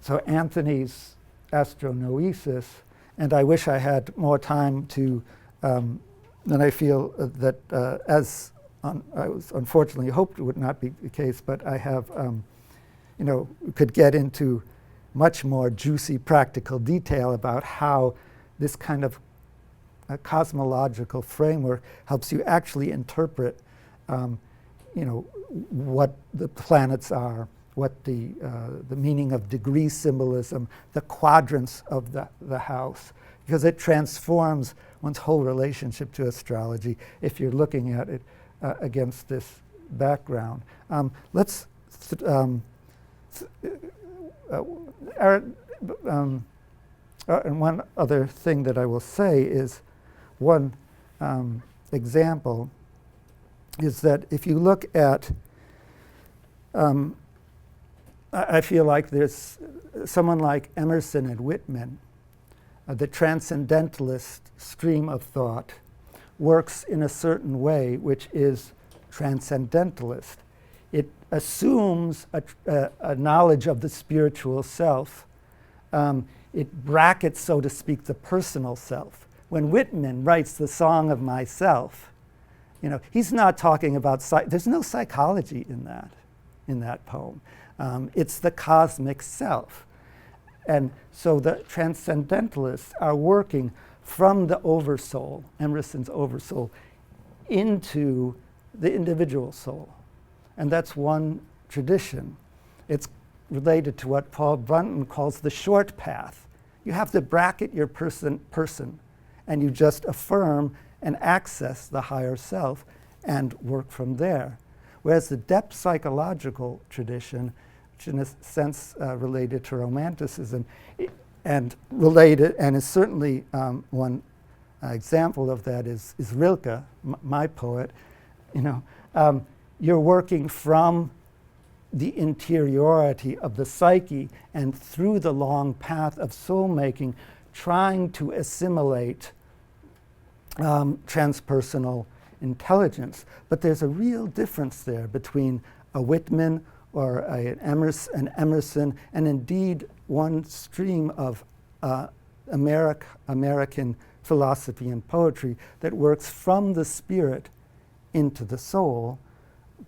S3: so Anthony's Astronoeisis, and I wish I had more time to, and I feel that I was unfortunately hoped it would not be the case, but I have, could get into much more juicy practical detail about how this kind of a cosmological framework helps you actually interpret, what the planets are, what the meaning of degree symbolism, the quadrants of the house, because it transforms one's whole relationship to astrology if you're looking at it against this background. And one other thing that I will say is one example is that if you look at, I feel like there's someone like Emerson and Whitman, the transcendentalist stream of thought works in a certain way which is transcendentalist. It assumes a knowledge of the spiritual self. It brackets, so to speak, the personal self. When Whitman writes the Song of Myself, he's not talking about, there's no psychology in that poem. It's the cosmic self. And so the transcendentalists are working from the oversoul, Emerson's oversoul, into the individual soul. And that's one tradition. It's related to what Paul Brunton calls the short path. You have to bracket your person, and you just affirm and access the higher self and work from there. Whereas the depth psychological tradition, which in a sense related to Romanticism, and related, and is certainly one example of that is Rilke, my poet. You're working from the interiority of the psyche and through the long path of soul making, trying to assimilate transpersonal intelligence. But there's a real difference there between a Whitman or an Emerson, and indeed one stream of American philosophy and poetry that works from the spirit into the soul,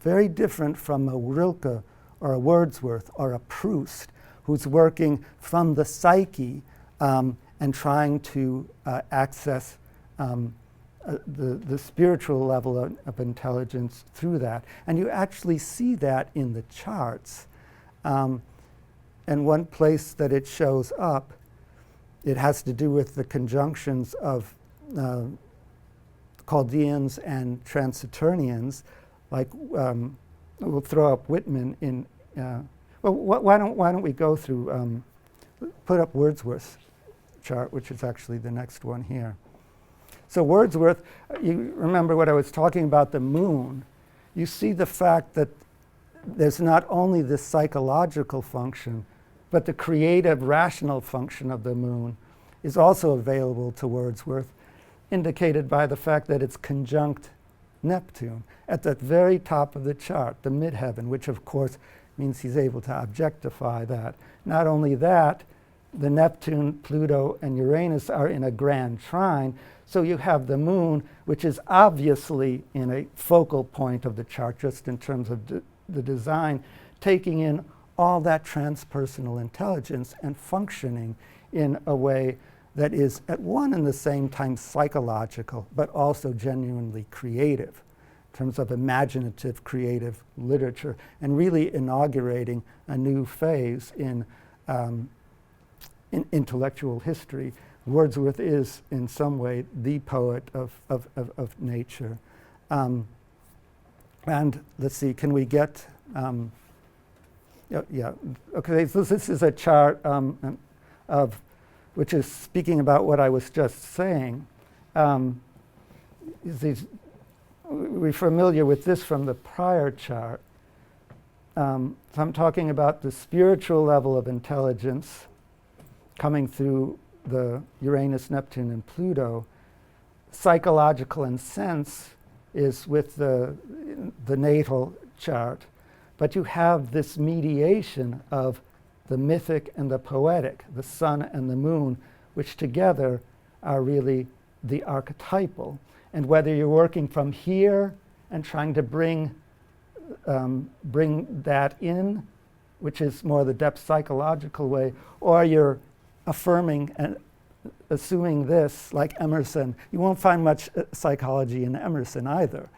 S3: very different from a Rilke or a Wordsworth or a Proust, who's working from the psyche and trying to access the spiritual level of intelligence through that. And you actually see that in the charts. And one place that it shows up, it has to do with the conjunctions of Chaldeans and Transiturians. Like, we'll throw up Whitman in, why don't we go through, put up Wordsworth's chart, which is actually the next one here. So Wordsworth, you remember what I was talking about, the moon. You see the fact that there's not only this psychological function, but the creative, rational function of the moon is also available to Wordsworth, indicated by the fact that it's conjunct Neptune at the very top of the chart, the midheaven, which of course means he's able to objectify that. Not only that, the Neptune, Pluto, and Uranus are in a grand trine, so you have the moon, which is obviously in a focal point of the chart, just in terms of the design, taking in all that transpersonal intelligence and functioning in a way that is at one and the same time psychological, but also genuinely creative, in terms of imaginative, creative literature, and really inaugurating a new phase in intellectual history. Wordsworth is, in some way, the poet of nature. And let's see, can we get, yeah, okay, so this is a chart of, which is speaking about what I was just saying. We're familiar with this from the prior chart. So I'm talking about the spiritual level of intelligence coming through the Uranus, Neptune, and Pluto. Psychological and sense is with the natal chart, but you have this mediation of the mythic and the poetic, the sun and the moon, which together are really the archetypal. And whether you're working from here and trying to bring that in, which is more the depth psychological way, or you're affirming and assuming this, like Emerson. You won't find much psychology in Emerson either.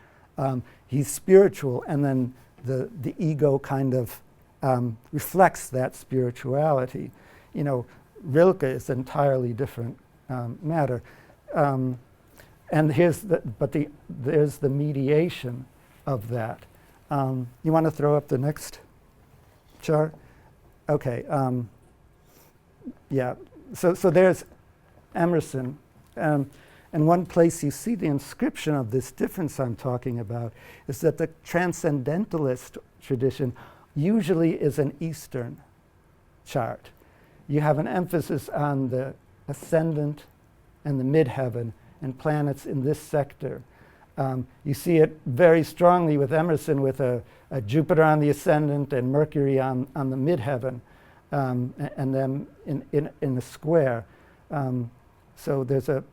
S3: He's spiritual, and then the ego kind of reflects that spirituality. You know, Rilke is an entirely different matter. And there's the mediation of that. You want to throw up the next chart? Okay. Yeah. So there's Emerson. And one place you see the inscription of this difference I'm talking about is that the transcendentalist tradition usually is an Eastern chart. You have an emphasis on the ascendant and the midheaven and planets in this sector. You see it very strongly with Emerson with a Jupiter on the ascendant and Mercury on the midheaven, and then in a square. So there's a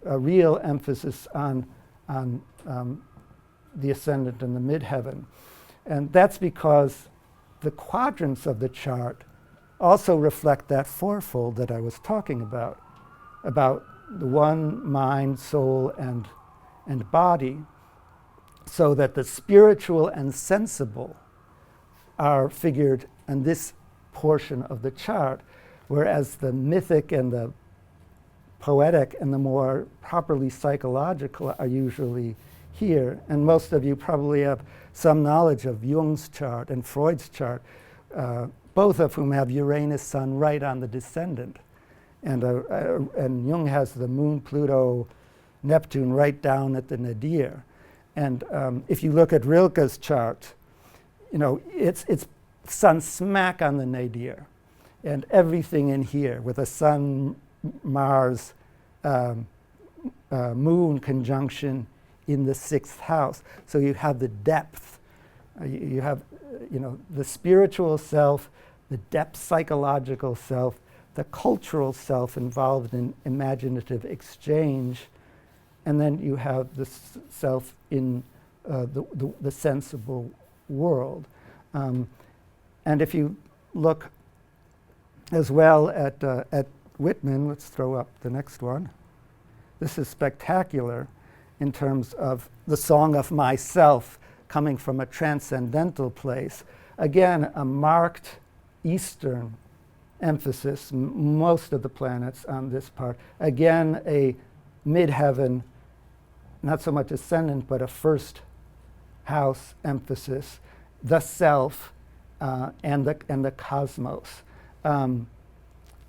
S3: real emphasis on the ascendant and the midheaven. And that's because the quadrants of the chart also reflect that fourfold that I was talking about the one, mind, soul, and body, so that the spiritual and sensible are figured in this portion of the chart, whereas the mythic and the poetic and the more properly psychological are usually here. And most of you probably have some knowledge of Jung's chart and Freud's chart, both of whom have Uranus Sun right on the descendant. And Jung has the moon, Pluto, Neptune right down at the nadir. And if you look at Rilke's chart, you know, it's sun smack on the nadir. And everything in here with a sun, Mars, moon conjunction in the sixth house. So you have the depth. You have, you know, the spiritual self, the depth psychological self, the cultural self involved in imaginative exchange, and then you have the self in the sensible world. And if you look as well at Whitman, let's throw up the next one. This is spectacular in terms of the song of myself coming from a transcendental place. Again, a marked Eastern emphasis, most of the planets on this part. Again, a midheaven, not so much ascendant, but a first house emphasis, the self and the cosmos. And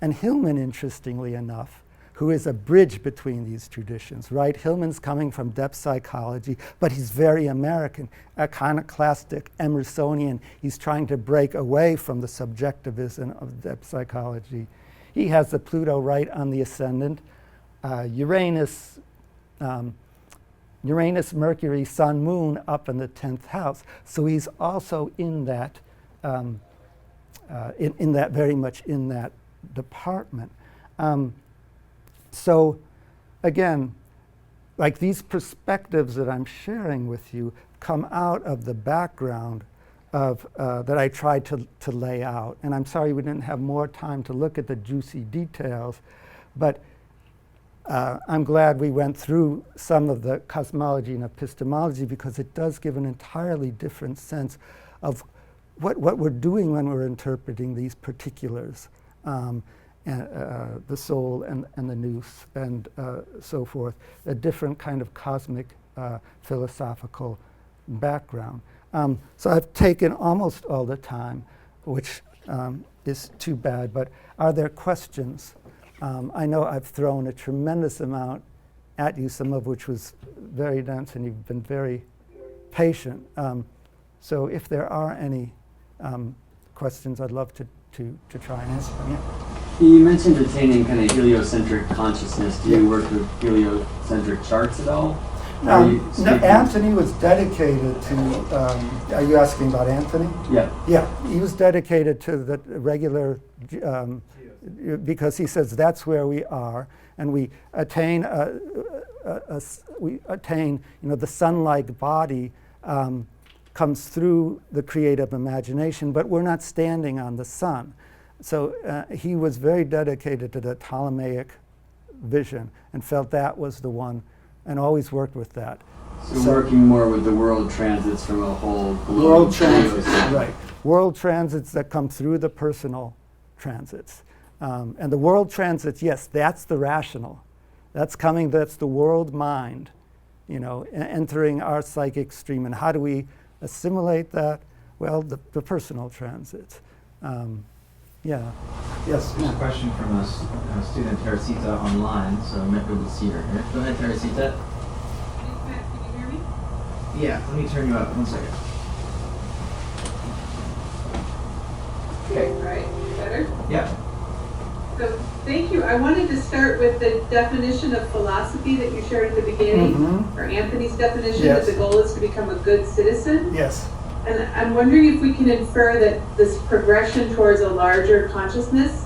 S3: Hillman, interestingly enough, who is a bridge between these traditions, right? Hillman's coming from depth psychology, but he's very American, iconoclastic, Emersonian. He's trying to break away from the subjectivism of depth psychology. He has the Pluto right on the ascendant, Uranus, Mercury, Sun, Moon up in the 10th house. So he's also in that, very much in that department. So again, like these perspectives that I'm sharing with you come out of the background of that I tried to lay out. And I'm sorry we didn't have more time to look at the juicy details, but I'm glad we went through some of the cosmology and epistemology, because it does give an entirely different sense of what we're doing when we're interpreting these particulars. The soul and the nous and so forth, a different kind of cosmic philosophical background. So I've taken almost all the time, which is too bad, but are there questions? I know I've thrown a tremendous amount at you, some of which was very dense, and you've been very patient. So if there are any questions, I'd love to try and answer them. Yeah.
S4: You mentioned attaining kind of heliocentric consciousness. Do you work with heliocentric charts at all?
S3: No, Anthony was dedicated to, are you asking about Anthony?
S4: Yeah.
S3: Yeah, he was dedicated to the regular, because he says that's where we are, and we attain, the sun-like body comes through the creative imagination, but we're not standing on the sun. So he was very dedicated to the Ptolemaic vision and felt that was the one, and always worked with that.
S4: So working more with the world transits from a whole globe.
S3: World transits, right. World transits that come through the personal transits. And the world transits, yes, that's the rational. That's the world mind, entering our psychic stream. And how do we assimilate that? Well, the personal transits. Yeah. Yes.
S5: There's a question from a student, Teresita, online, so maybe we'll see her here. Go ahead, Teresita.
S6: Can you hear me?
S5: Yeah, let me turn you up. 1 second. Okay.
S6: All right, better?
S5: Yeah.
S6: So, thank you. I wanted to start with the definition of philosophy that you shared at the beginning, or Anthony's definition,
S3: Yes.
S6: that the goal is to become a good citizen.
S3: Yes.
S6: And I'm wondering if we can infer that this progression towards a larger consciousness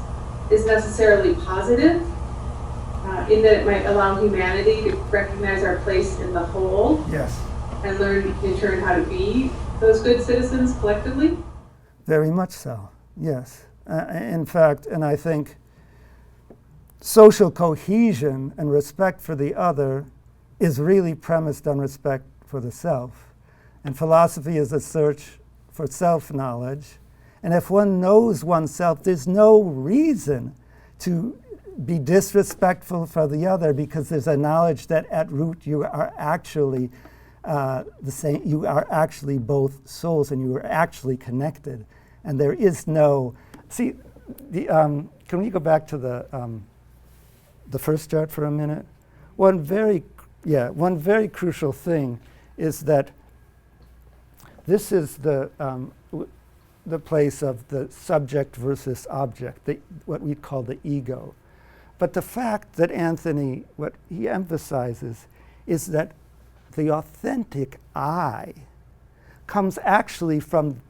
S6: is necessarily positive, in that it might allow humanity to recognize our place in the whole,
S3: Yes.
S6: and learn in turn how to be those good citizens collectively.
S3: Very much so, yes. In fact, and I think social cohesion and respect for the other is really premised on respect for the self. And philosophy is a search for self-knowledge. And if one knows oneself, there's no reason to be disrespectful for the other, because there's a knowledge that at root you are actually the same. You are actually both souls, and you are actually connected. And there is no. See, can we go back to the first chart for a minute? One very crucial thing is that this is the place of the subject versus object, what we call the ego. But the fact that Anthony, what he emphasizes, is that the authentic I comes actually from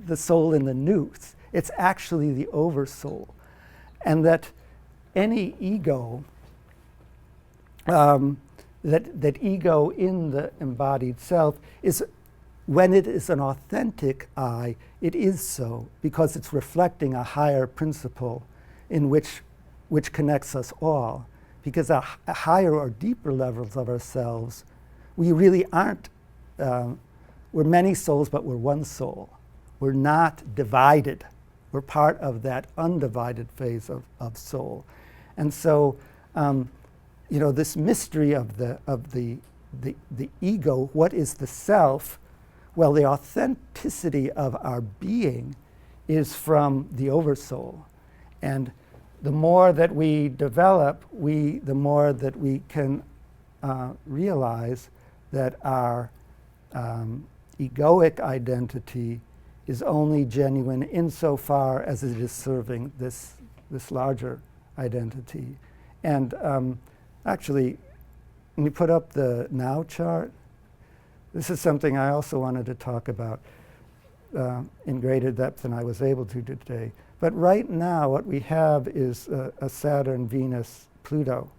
S3: the soul in the nous. It's actually the oversoul. And that any ego, that ego in the embodied self is, when it is an authentic I, it is so, because it's reflecting a higher principle in which connects us all. Because at higher or deeper levels of ourselves, we really aren't, we're many souls, but we're one soul. We're not divided. We're part of that undivided phase of soul. And so, this mystery of the ego, what is the self? Well, the authenticity of our being is from the oversoul. And the more that we develop, the more that we can realize that our egoic identity is only genuine insofar as it is serving this larger identity. And actually, when you put up the now chart, this is something I also wanted to talk about in greater depth than I was able to today. But right now, what we have is a Saturn-Venus-Pluto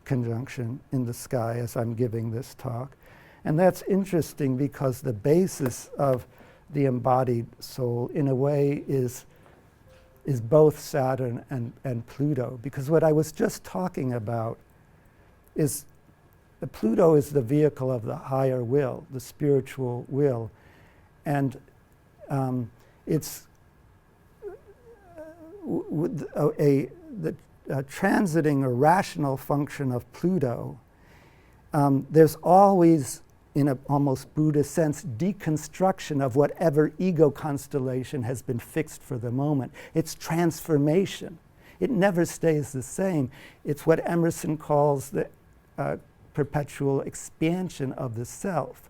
S3: conjunction in the sky as I'm giving this talk. And that's interesting because the basis of the embodied soul, in a way, is both Saturn and Pluto. Because what I was just talking about is the Pluto is the vehicle of the higher will, the spiritual will. And it's the transiting or rational function of Pluto. There's always, in an almost Buddhist sense, deconstruction of whatever ego constellation has been fixed for the moment. It's transformation. It never stays the same. It's what Emerson calls the perpetual expansion of the self.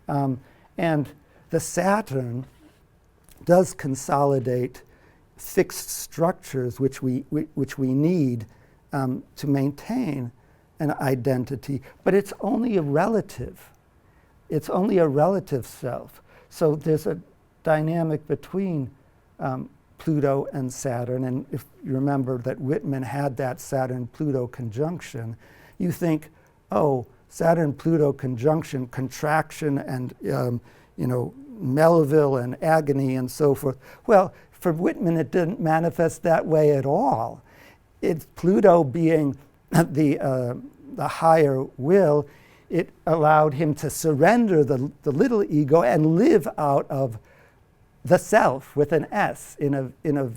S3: And the Saturn does consolidate fixed structures which we need to maintain an identity, but it's only a relative. It's only a relative self. So there's a dynamic between Pluto and Saturn, and if you remember that Whitman had that Saturn-Pluto conjunction, you think, oh, Saturn-Pluto conjunction, contraction, and Melville and agony and so forth. Well, for Whitman, it didn't manifest that way at all. It's Pluto being the higher will. It allowed him to surrender the little ego and live out of the self with an S in a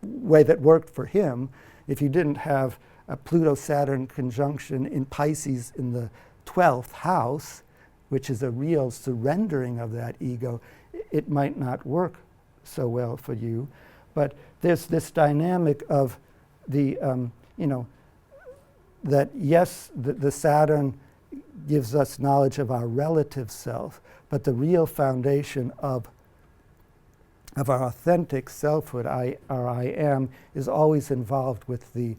S3: way that worked for him. If you didn't have a Pluto-Saturn conjunction in Pisces in the 12th house, which is a real surrendering of that ego, it might not work so well for you. But there's this dynamic of the, that yes, the Saturn gives us knowledge of our relative self, but the real foundation of our authentic selfhood, our I am, is always involved with the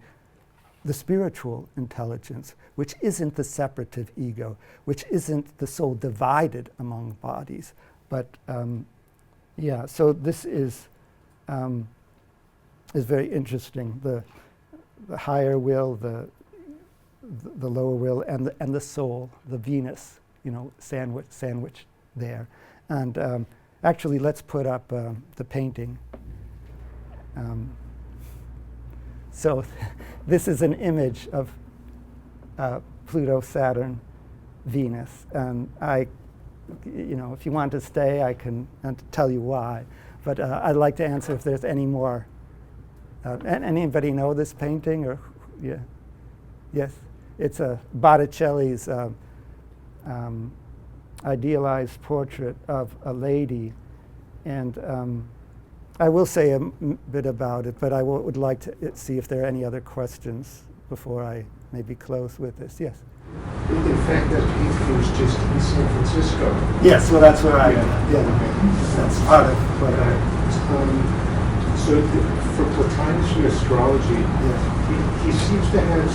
S3: spiritual intelligence, which isn't the separative ego, which isn't the soul divided among bodies. But so this is very interesting. The higher will, the lower will, and the soul, the Venus, sandwich there. And actually, let's put up the painting. So this is an image of Pluto, Saturn, Venus. And if you want to stay, I can tell you why. But I'd like to answer if there's any more. Anybody know this painting? Or yeah, yes, it's a Botticelli's idealized portrait of a lady, and I will say a bit about it, but I would like to see if there are any other questions before I maybe close with this. Yes?
S7: In fact, that painting was just in San Francisco.
S3: Yes, well, that's where that's part of what
S7: So for Plotinus in astrology, he seems to have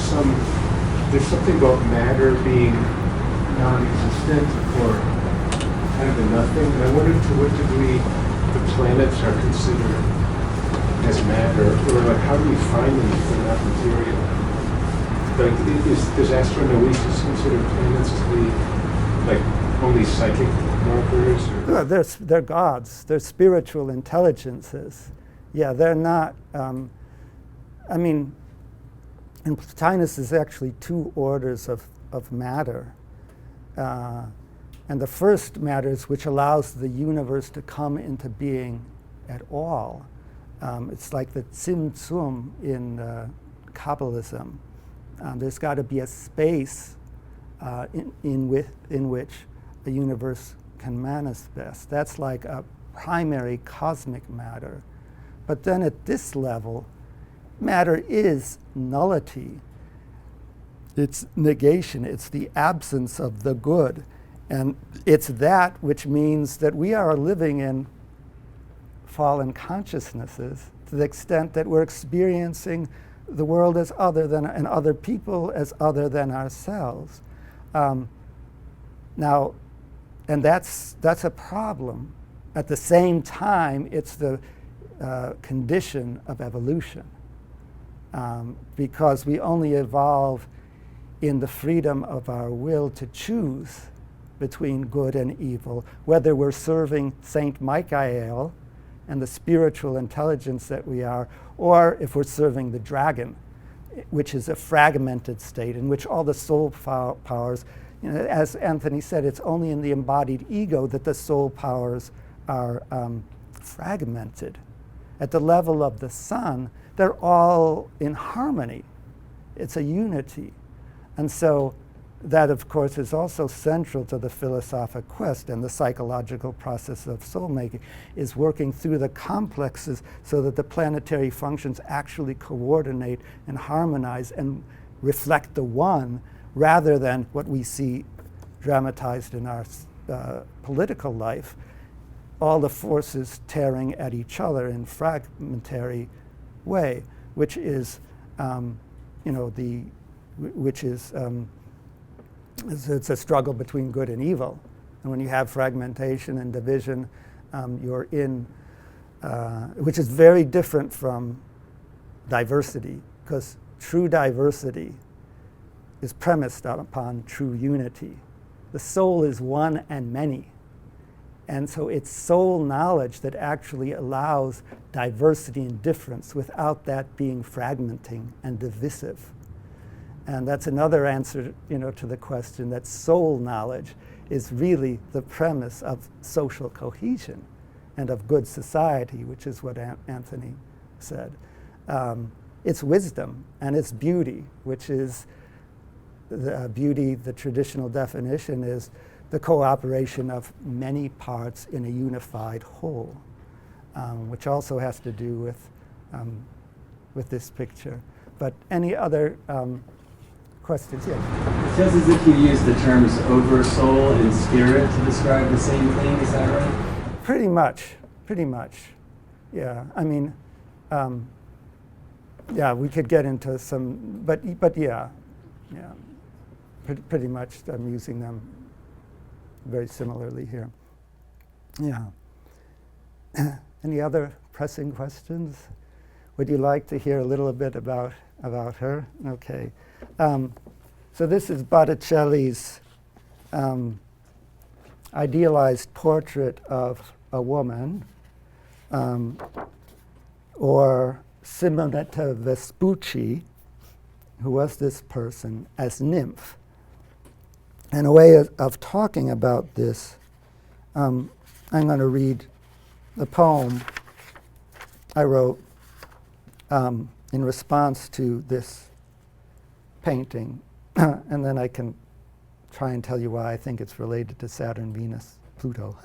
S7: there's something about matter being non-existent or kind of a nothing. And I wonder to what degree the planets are considered as matter, or like how do we find them if they're not material? Like, does Astronoeisis consider planets to be like only psychic markers? Or?
S3: No, they're gods. They're spiritual intelligences. Yeah, they're not. In Plotinus is actually two orders of matter. And the first matters which allows the universe to come into being at all. It's like the Tzimtzum in Kabbalism. There's got to be a space in which a universe can manifest. That's like a primary cosmic matter. But then at this level, matter is nullity. It's negation. It's the absence of the good. And it's that which means that we are living in fallen consciousnesses to the extent that we're experiencing the world as other than, and other people as other than ourselves. Now, and that's a problem. At the same time, it's the condition of evolution, because we only evolve in the freedom of our will to choose between good and evil, whether we're serving Saint Michael and the spiritual intelligence that we are, or if we're serving the dragon, which is a fragmented state in which all the soul powers, as Anthony said, it's only in the embodied ego that the soul powers are fragmented. At the level of the sun, they're all in harmony. It's a unity. And so that, of course, is also central to the philosophic quest, and the psychological process of soul-making is working through the complexes so that the planetary functions actually coordinate and harmonize and reflect the one, rather than what we see dramatized in our political life, all the forces tearing at each other in fragmentary way, which is, it's a struggle between good and evil. And when you have fragmentation and division, you're in, which is very different from diversity, because true diversity is premised upon true unity. The soul is one and many. And so it's soul knowledge that actually allows diversity and difference without that being fragmenting and divisive. And that's another answer, to the question that soul knowledge is really the premise of social cohesion and of good society, which is what Anthony said. It's wisdom and it's beauty, which is beauty. The traditional definition is the cooperation of many parts in a unified whole, which also has to do with this picture. But any other questions? Yes.
S4: It's just as if you use the terms oversoul and spirit to describe the same thing, is that right?
S3: Pretty much. Yeah, I mean, we could get into some, but yeah, pretty much I'm using them very similarly here. Yeah. Any other pressing questions? Would you like to hear a little bit about her? Okay. So this is Botticelli's idealized portrait of a woman, or Simonetta Vespucci, who was this person, as nymph. And a way of talking about this, I'm going to read the poem I wrote in response to this painting, and then I can try and tell you why I think it's related to Saturn, Venus, Pluto.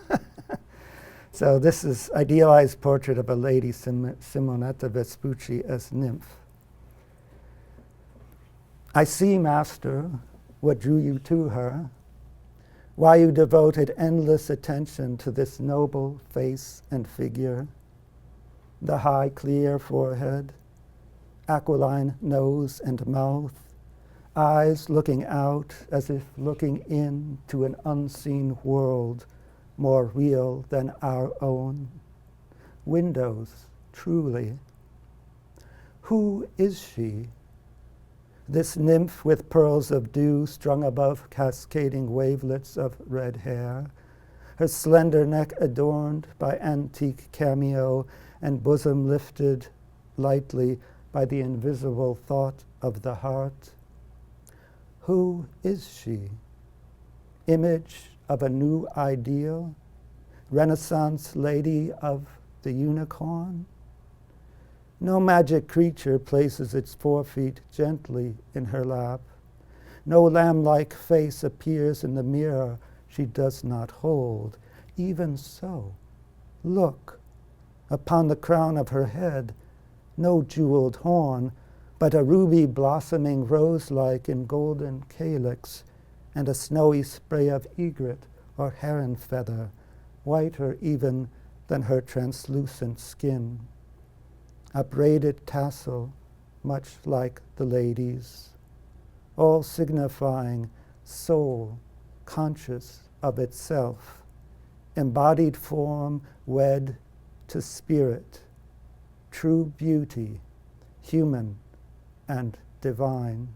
S3: So this is idealized portrait of a lady, Simonetta Vespucci, as nymph. I see, master, what drew you to her, why you devoted endless attention to this noble face and figure, the high, clear forehead, aquiline nose and mouth, eyes looking out as if looking in to an unseen world more real than our own. Windows, truly. Who is she? This nymph with pearls of dew strung above cascading wavelets of red hair, her slender neck adorned by antique cameo and bosom lifted lightly by the invisible thought of the heart. Who is she? Image of a new ideal, Renaissance lady of the unicorn? No magic creature places its forefeet gently in her lap. No lamb-like face appears in the mirror she does not hold. Even so, look, upon the crown of her head, no jeweled horn, but a ruby blossoming rose-like in golden calyx, and a snowy spray of egret or heron feather, whiter even than her translucent skin. A braided tassel, much like the lady's, all signifying soul conscious of itself, embodied form wed to spirit, true beauty, human and divine.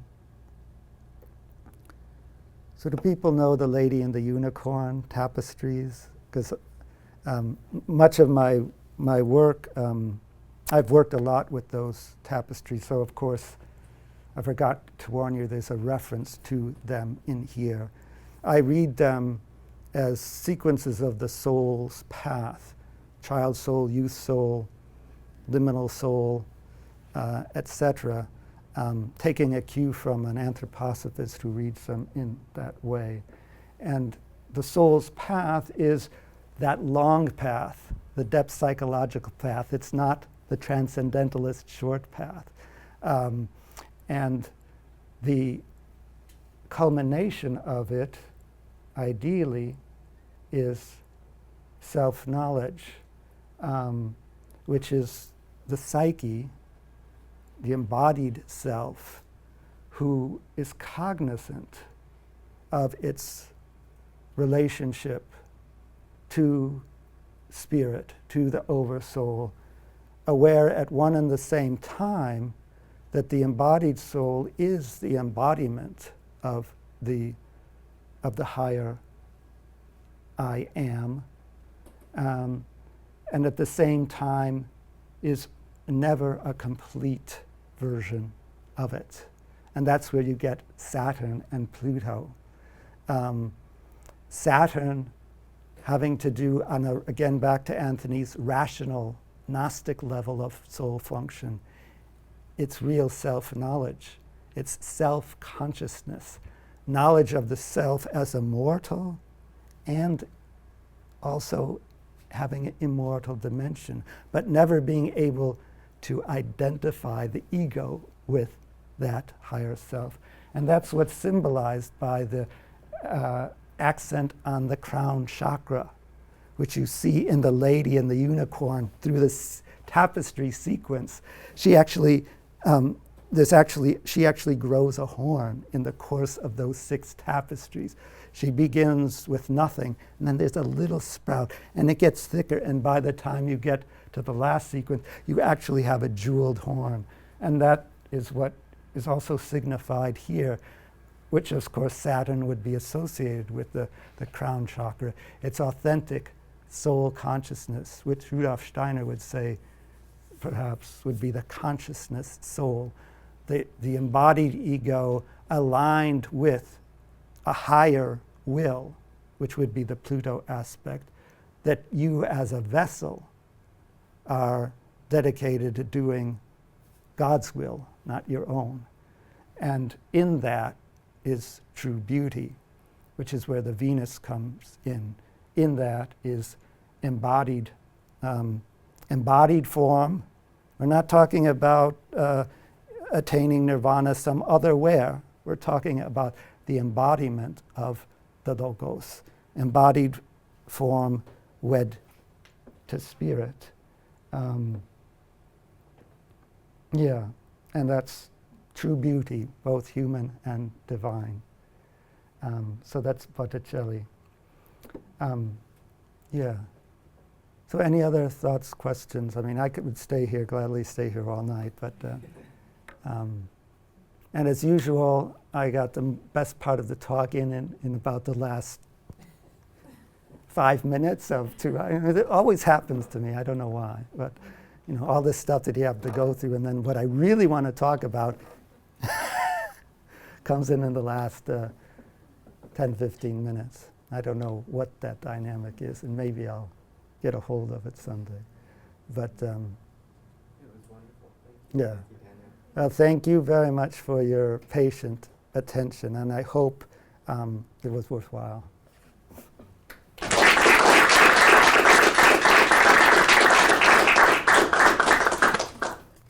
S3: So do people know the Lady and the Unicorn tapestries? Because much of my work, I've worked a lot with those tapestries, so of course I forgot to warn you there's a reference to them in here. I read them as sequences of the soul's path, child soul, youth soul, liminal soul, etc., taking a cue from an anthroposophist who reads them in that way. And the soul's path is that long path, the depth psychological path. It's not the transcendentalist short path. And the culmination of it, ideally, is self-knowledge, which is the psyche, the embodied self, who is cognizant of its relationship to spirit, to the oversoul, aware at one and the same time that the embodied soul is the embodiment of the higher I am, and at the same time is never a complete version of it. And that's where you get Saturn and Pluto. Saturn having to do, again back to Anthony's rational Gnostic level of soul function, it's real self-knowledge. It's self-consciousness, knowledge of the self as immortal and also having an immortal dimension, but never being able to identify the ego with that higher self. And that's what's symbolized by the accent on the crown chakra, which you see in the lady and the unicorn through this tapestry sequence. She actually grows a horn in the course of those 6 tapestries. She begins with nothing, and then there's a little sprout, and it gets thicker, and by the time you get to the last sequence, you actually have a jeweled horn. And that is what is also signified here, which of course Saturn would be associated with the crown chakra. It's authentic soul consciousness, which Rudolf Steiner would say perhaps would be the consciousness soul, the embodied ego aligned with a higher will, which would be the Pluto aspect, that you as a vessel are dedicated to doing God's will, not your own. And in that is true beauty, which is where the Venus comes in. In that is embodied form. We're not talking about attaining nirvana some other where. We're talking about the embodiment of the Logos, embodied form wed to spirit. Yeah, and that's true beauty, both human and divine. So that's Botticelli. Yeah. So any other thoughts, questions? I mean, I would gladly stay here all night, but and as usual, I got the best part of the talk in about the last 5 minutes of 2 hours. It always happens to me. I don't know why, but all this stuff that you have to go through, and then what I really want to talk about comes in the last 10, 15 minutes. I don't know what that dynamic is, and maybe I'll get a hold of it someday. But
S2: It was wonderful. Thank you.
S3: yeah. Well, thank you very much for your patient attention, and I hope it was worthwhile.